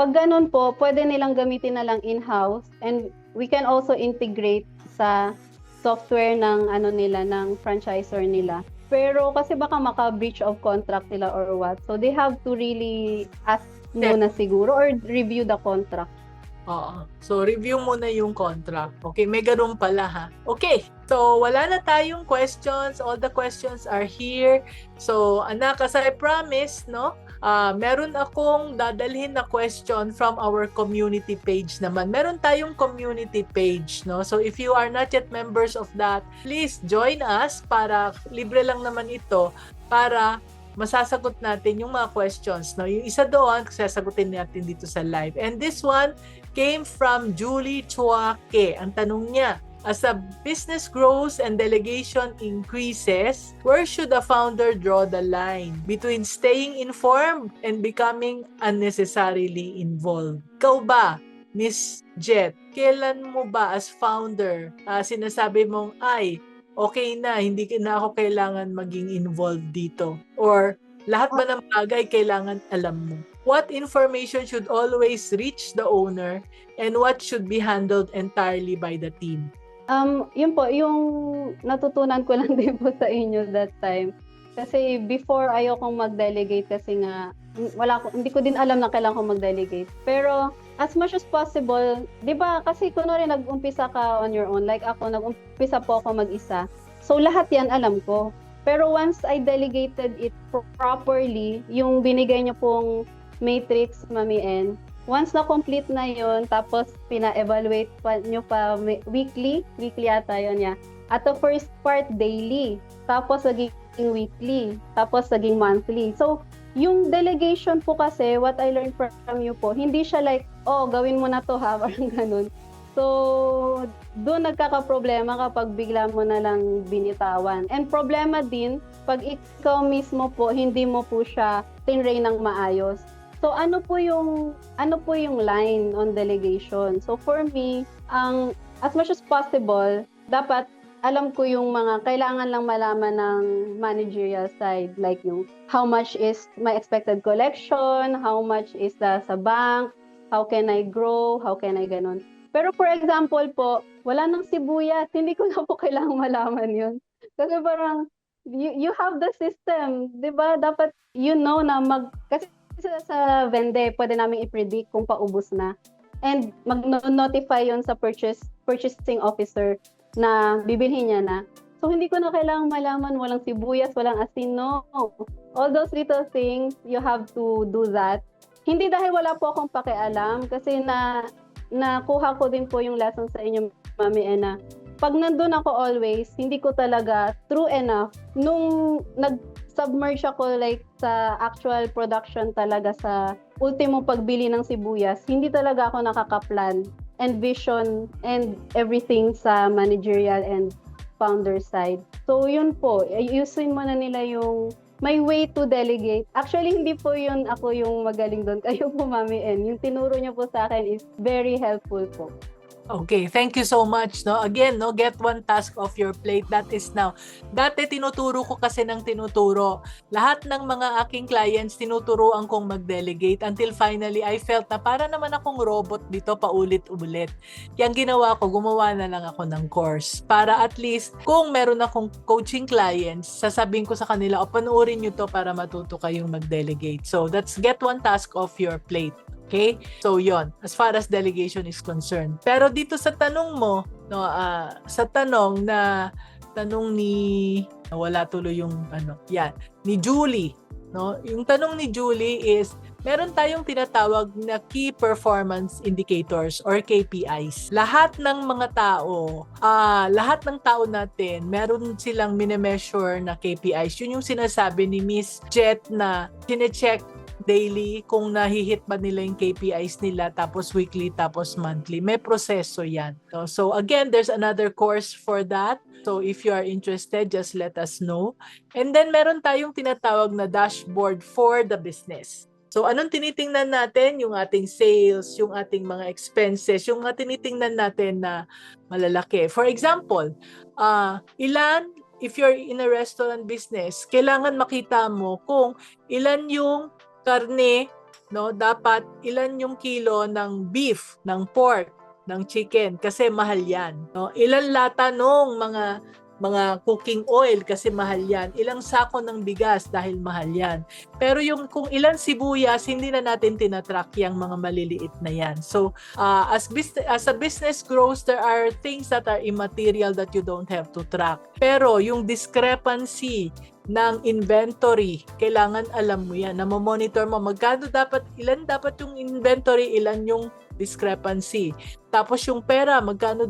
Pag ganun po, pwede nilang gamitin na lang in-house. And we can also integrate sa software ng ng franchisor nila. Pero kasi baka maka-breach of contract nila or what. So they have to really ask muna siguro or review the contract. Oo. So review muna yung contract. Okay, may ganun pala ha. Okay. So wala na tayong questions. All the questions are here. So anak, as I promised, no? Meron akong dadalhin na question from our community page naman. Meron tayong community page, no? So if you are not yet members of that, please join us para libre lang naman ito para masasagot natin yung mga questions, no? Yung isa doon, sasagutin natin dito sa live. And this one came from Julie Chuake. Ang tanong niya, as a business grows and delegation increases, where should a founder draw the line between staying informed and becoming unnecessarily involved? Ikaw ba, Miss Jet, kailan mo ba as founder sinasabi mong, ay, okay na, hindi na ako kailangan maging involved dito? Or lahat ba ng bagay kailangan alam mo? What information should always reach the owner and what should be handled entirely by the team? Yun po, yung natutunan ko lang din po sa inyo that time. Kasi before ayokong mag-delegate kasi nga hindi ko din alam na kailangan ko mag-delegate. Pero as much as possible, 'di ba? Kasi kunwari nag-umpisa ka on your own, like ako nag-umpisa po ako mag-isa. So lahat 'yan alam ko. Pero once I delegated it properly, yung binigay niyo pong matrix, Mami N, once na-complete na yon, tapos pina-evaluate nyo pa weekly ata yun niya. At the first part, daily. Tapos naging weekly. Tapos naging monthly. So, yung delegation po kasi, what I learned from you po, hindi siya like, oh, gawin mo na to ha, parang ganun. So, doon nagkakaproblema kapag bigla mo na lang binitawan. And problema din, pag ikaw mismo po, hindi mo po siya tinray ng maayos. So ano po yung line on delegation? So for me, as much as possible, dapat alam ko yung mga kailangan lang malaman ng managerial side, like yung how much is my expected collection, how much is sa bank, how can I grow, how can I ganon. Pero for example po, wala nang sibuyas, hindi ko na po kailangang malaman yun. Kasi parang you have the system, 'di ba? Dapat na kasi sa vende, pwede namin i-predict kung paubos na. And mag-notify yon sa purchasing officer na bibilhin niya na. So, hindi ko na kailangang malaman, walang sibuyas, walang asin, no. All those little things, you have to do that. Hindi dahil wala po akong pakialam, kasi nakuha ko din po yung lesson sa inyo, Mami Ena. Pag nandun ako always, hindi ko talaga true enough. Nung submerge ako like sa actual production talaga sa ultimo pagbili ng sibuyas, hindi talaga ako nakaka-plan and vision and everything sa managerial and founder side. So yun po, ayusin mo na nila yung may way to delegate. Actually, hindi po yun ako yung magaling doon. Kayo po, Mami N. Yung tinuro niyo po sa akin is very helpful po. Okay, thank you so much. No? Again, no, get one task off your plate. That is now. Dati tinuturo ko kasi ng tinuturo. Lahat ng mga aking clients, tinuturoan kong mag-delegate until finally I felt na para naman akong robot dito paulit-ulit. Kaya ang ginawa ko, gumawa na lang ako ng course. Para at least, kung meron akong coaching clients, sasabihin ko sa kanila, panoorin nyo to para matuto kayong mag-delegate. So, that's get one task off your plate. Okay? So, yon as far as delegation is concerned. Pero dito sa tanong mo, no, sa tanong ni wala tuloy yung ni Julie, no? Yung tanong ni Julie is meron tayong tinatawag na key performance indicators or KPIs. Lahat ng tao natin, meron silang mini-measure na KPIs. Yun yung sinasabi ni Miss Jet na chine-check daily kung nahihit ba nila yung KPIs nila, tapos weekly, tapos monthly. May proseso yan. So again, there's another course for that. So if you are interested, just let us know. And then meron tayong tinatawag na dashboard for the business. So anong tinitingnan natin? Yung ating sales, yung ating mga expenses, yung mga tinitingnan natin na malalaki. For example, if you're in a restaurant business, kailangan makita mo kung ilan yung karne, no, dapat ilan yung kilo ng beef, ng pork, ng chicken kasi mahal 'yan, no? Ilan lata nung mga cooking oil kasi mahal 'yan. Ilang sako ng bigas dahil mahal 'yan. Pero yung kung ilan sibuyas, hindi na natin tinatrack yung mga maliliit na 'yan. So, as a business grows, there are things that are immaterial that you don't have to track. Pero yung discrepancy ng inventory. Kailangan alam mo yan, na monitor mo ilan dapat yung inventory, ilan yung discrepancy. Tapos yung pera, ilan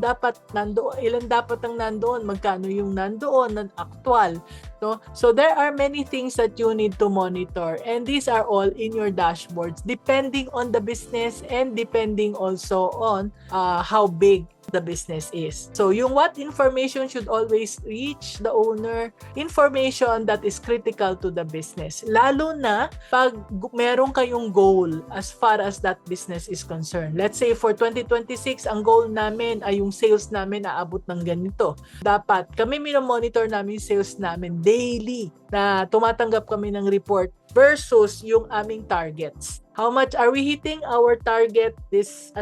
dapat ang nandoon, magkano yung nandoon, ng actual. No? So there are many things that you need to monitor, and these are all in your dashboards depending on the business and depending also on how big the business is. So yung what information should always reach the owner, information that is critical to the business. Lalo na pag meron kayong goal as far as that business is concerned. Let's say for 2026, ang goal namin ay yung sales namin aabot ng ganito. Dapat kami minomonitor namin sales namin daily, na tumatanggap kami ng report versus yung aming targets. How much are we hitting our target this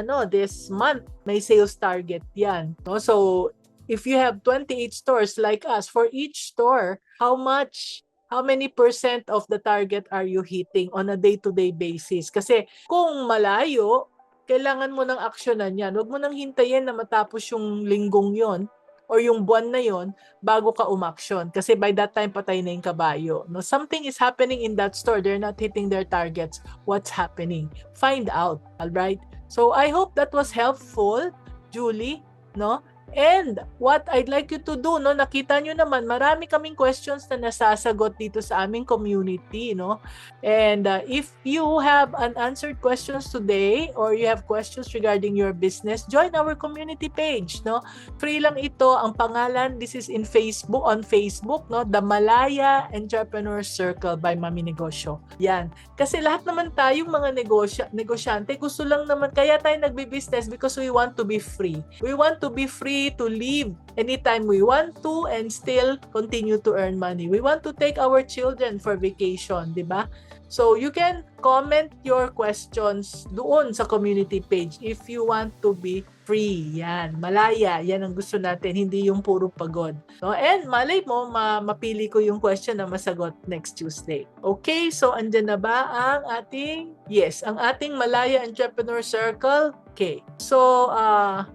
month? May sales target 'yan. No? So if you have 28 stores like us, for each store, how many percent of the target are you hitting on a day-to-day basis? Kasi kung malayo, kailangan mo ng aksyonan 'yan. Huwag mo nang hintayin na matapos yung linggong 'yon or yung buwan na yon bago ka umaksyon. Kasi by that time, patay na yung kabayo. No? Something is happening in that store. They're not hitting their targets. What's happening? Find out. Alright? So, I hope that was helpful, Julie. No? And what I'd like you to do, no, nakita nyo naman, marami kaming questions na nasasagot dito sa aming community, no? And if you have unanswered questions today or you have questions regarding your business, join our community page, no? Free lang ito. Ang pangalan, this is on Facebook, no? The Malaya Entrepreneur Circle by Mami Negosyo. Yan. Kasi lahat naman tayong mga negosyante, gusto lang naman, kaya tayo nagbi-business because we want to be free. We want to be free to live anytime we want to and still continue to earn money. We want to take our children for vacation, di ba? So you can comment your questions doon sa community page if you want to be free. Yan, malaya. Yan ang gusto natin, hindi yung puro pagod. No? And malay mo, mapili ko yung question na masagot next Tuesday. Okay, so andyan na ba ang ating Malaya Entrepreneur Circle? Okay. So,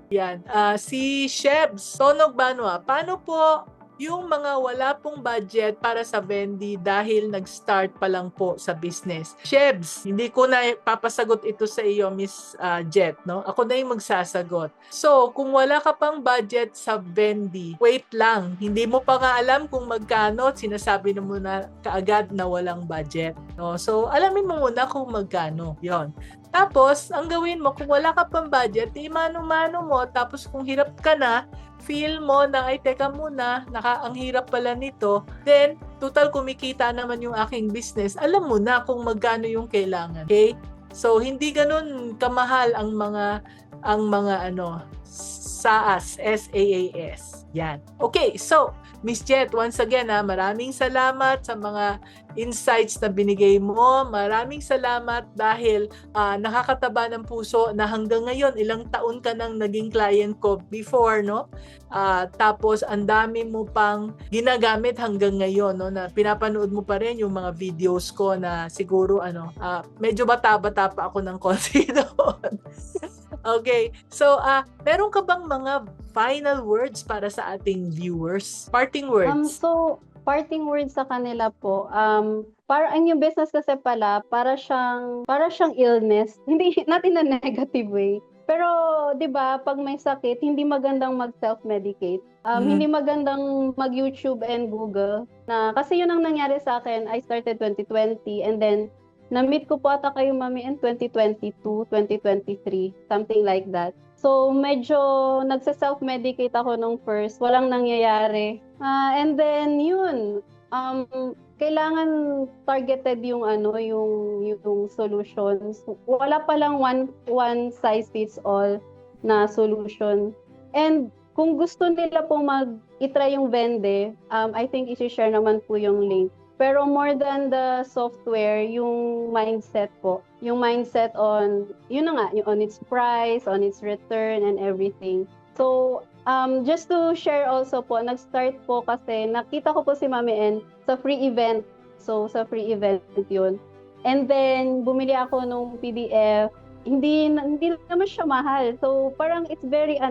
yan. Si Shebs, Tonog Banwa, paano po yung mga wala pong budget para sa Vendi dahil nag-start pa lang po sa business? Shebs, hindi ko na papasagot ito sa iyo, Miss Jet, no? Ako na yung magsasagot. So, kung wala ka pang budget sa Vendi, wait lang. Hindi mo pa nga alam kung magkano, sinasabi na muna kaagad na walang budget, no? So, alamin mo muna kung magkano. Yon. Tapos, ang gawin mo, kung wala ka pang budget, mano-mano mo, tapos kung hirap ka na, feel mo na, ay teka muna, ang hirap pala nito, then, total kumikita naman yung aking business, alam mo na kung magkano yung kailangan. Okay? So, hindi ganun kamahal ang mga SaaS, SaaS. Yan. Okay, so, Miss Jet, once again, maraming salamat sa mga insights na binigay mo. Maraming salamat dahil nakakataba ng puso na hanggang ngayon, ilang taon ka nang naging client ko before, no? Tapos, ang dami mo pang ginagamit hanggang ngayon, no? Na pinapanood mo pa rin yung mga videos ko na siguro, medyo bata-bata pa ako ng konti doon. Okay. So, meron ka bang mga final words para sa ating viewers? Parting words. Parting words sa kanila po. Ang yung business kasi pala, para siyang illness. Hindi, not in a negative way. Pero, di ba, pag may sakit, hindi magandang mag-self-medicate. Hindi magandang mag-YouTube and Google. Kasi yun ang nangyari sa akin. I started 2020 and then, na-meet ko po ata kayo, Mami, in 2022, 2023, something like that. So, medyo nagsa-self-medicate ako nung first. Walang nangyayari. And then, yun. Kailangan targeted yung solutions. Wala palang one size fits all na solution. And kung gusto nila pong i-try yung Vende, I think i-share naman po yung link. Pero more than the software, yung mindset po. Yung mindset on its price, on its return, and everything. So, just to share also po, nag-start po kasi, nakita ko po si Mami N sa free event. So, sa free event yun. And then, bumili ako nung PDF. Hindi naman siya mahal. So, parang it's very,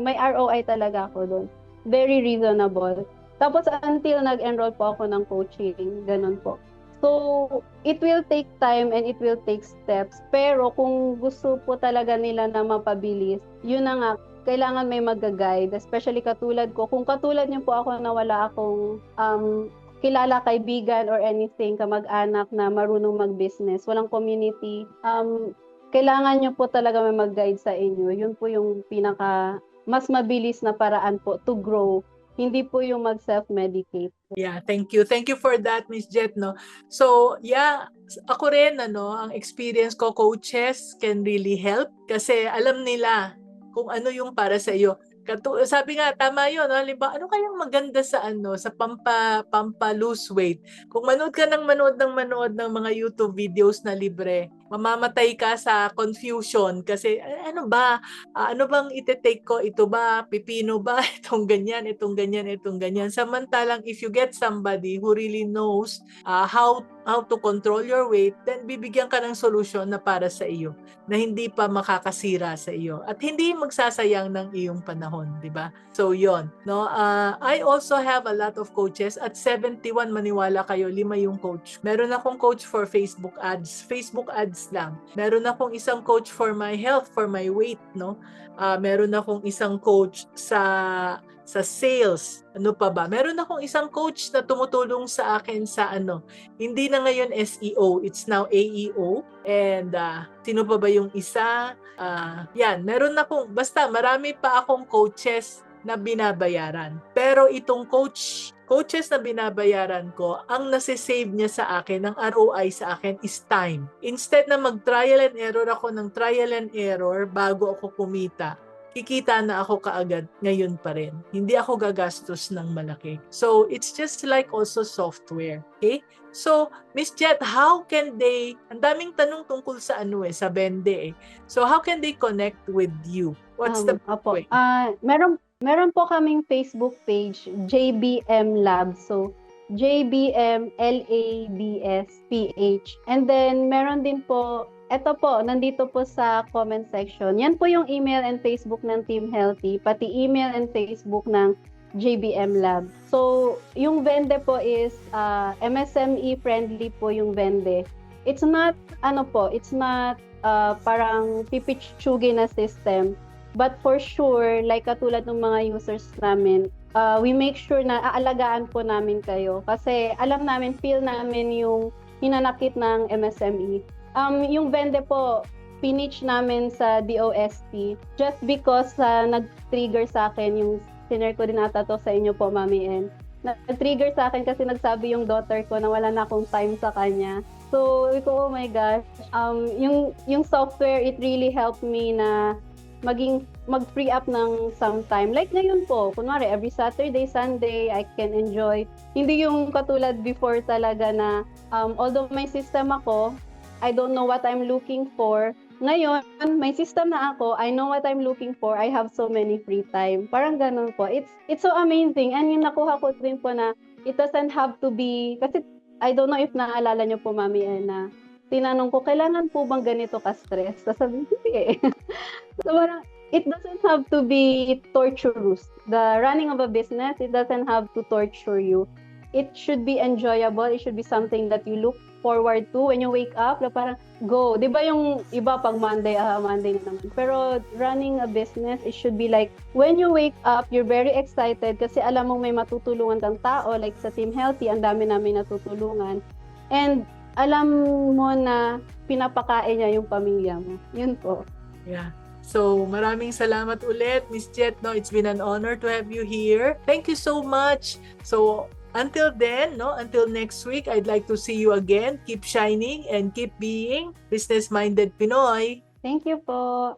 may ROI talaga ako doon. Very reasonable. Tapos until nag-enroll po ako ng coaching, ganun po. So, it will take time and it will take steps. Pero kung gusto po talaga nila na mapabilis, yun na nga, kailangan may mag-guide. Especially katulad ko. Kung katulad niyo po ako na wala akong kilala, kaibigan or anything, kamag-anak na marunong mag-business, walang community, kailangan niyo po talaga may mag-guide sa inyo. Yun po yung pinaka mas mabilis na paraan po to grow. Hindi po yung mag-self-medicate. Yeah, thank you. Thank you for that, Miss Jet, no. So, yeah, ako rin ang experience ko, coaches can really help kasi alam nila kung ano yung para sa iyo. Sabi nga tama 'yon, no? Halimbawa, ano kayang maganda sa sa pampa lose weight? Kung manood ka ng manood ng mga YouTube videos na libre, mamamatay ka sa confusion kasi ano ba? Ano bang ite-take ko? Ito ba pipino ba? Itong ganyan, itong ganyan, itong ganyan. Samantalang if you get somebody who really knows how to control your weight, then bibigyan ka ng solusyon na para sa iyo, na hindi pa makakasira sa iyo at hindi magsasayang ng iyong panahon, di ba? So yon, no. I also have a lot of coaches. At 71, maniwala kayo, 5 yung coach. Meron akong coach for Facebook ads lang. Meron akong isang coach for my health, for my weight, no. Meron akong isang coach sa sales. Ano pa ba? Meron akong isang coach na tumutulong sa akin sa hindi na ngayon SEO, it's now AEO. And sino pa ba yung isa? Yan, meron akong, basta marami pa akong coaches na binabayaran. Pero itong coaches na binabayaran ko, ang nasisave niya sa akin, ang ROI sa akin is time. Instead na mag-trial and error ako ng trial and error bago ako kumita, kikita na ako kaagad ngayon pa rin. Hindi ako gagastos ng malaki. So, it's just like also software. Okay? So, Miss Jet, how can they, ang daming tanong tungkol sa sa vende So, how can they connect with you? What's the way? Meron po kaming Facebook page, JBM Labs. So, JBM Labs PH. And then, meron din po, eto po, nandito po sa comment section. Yan po yung email and Facebook ng Team Healthy, pati email and Facebook ng JBM Lab. So, yung vende po is MSME friendly po yung vende. It's not, it's not parang pipitsugi na system. But for sure, like katulad ng mga users namin, we make sure na aalagaan po namin kayo. Kasi alam namin, feel namin yung hinanakit ng MSME. Yung vende po, pinitch namin sa DOST just because nag-trigger sa akin yung sinare ko din ata to sa inyo po, Mami N. Nag-trigger sa akin kasi nagsabi yung daughter ko na wala na akong time sa kanya. So, oh my gosh, yung software, it really helped me na mag-free up ng some time. Like ngayon po, kunwari, every Saturday, Sunday, I can enjoy. Hindi yung katulad before talaga na, although may system ako, I don't know what I'm looking for. Ngayon, may system na ako, I know what I'm looking for, I have so many free time. Parang ganun po. It's so amazing. And yung nakuha ko din po na, it doesn't have to be, kasi I don't know if naaalala nyo po, Mami, na tinanong ko, kailangan po bang ganito ka-stress? Sasabihin, hindi. So parang, it doesn't have to be torturous. The running of a business, it doesn't have to torture you. It should be enjoyable. It should be something that you look forward to when you wake up. Na parang, go. Di ba yung iba pag Monday na naman. Pero running a business, it should be like, when you wake up, you're very excited kasi alam mong may matutulungan kang tao. Like sa Team Healthy, ang dami namin natutulungan. And alam mo na pinapakain niya yung pamilya mo. Yun po. Yeah. So, maraming salamat ulit, Miss Jet. No, it's been an honor to have you here. Thank you so much. So, until then, until next week, I'd like to see you again. Keep shining and keep being business-minded Pinoy. Thank you po.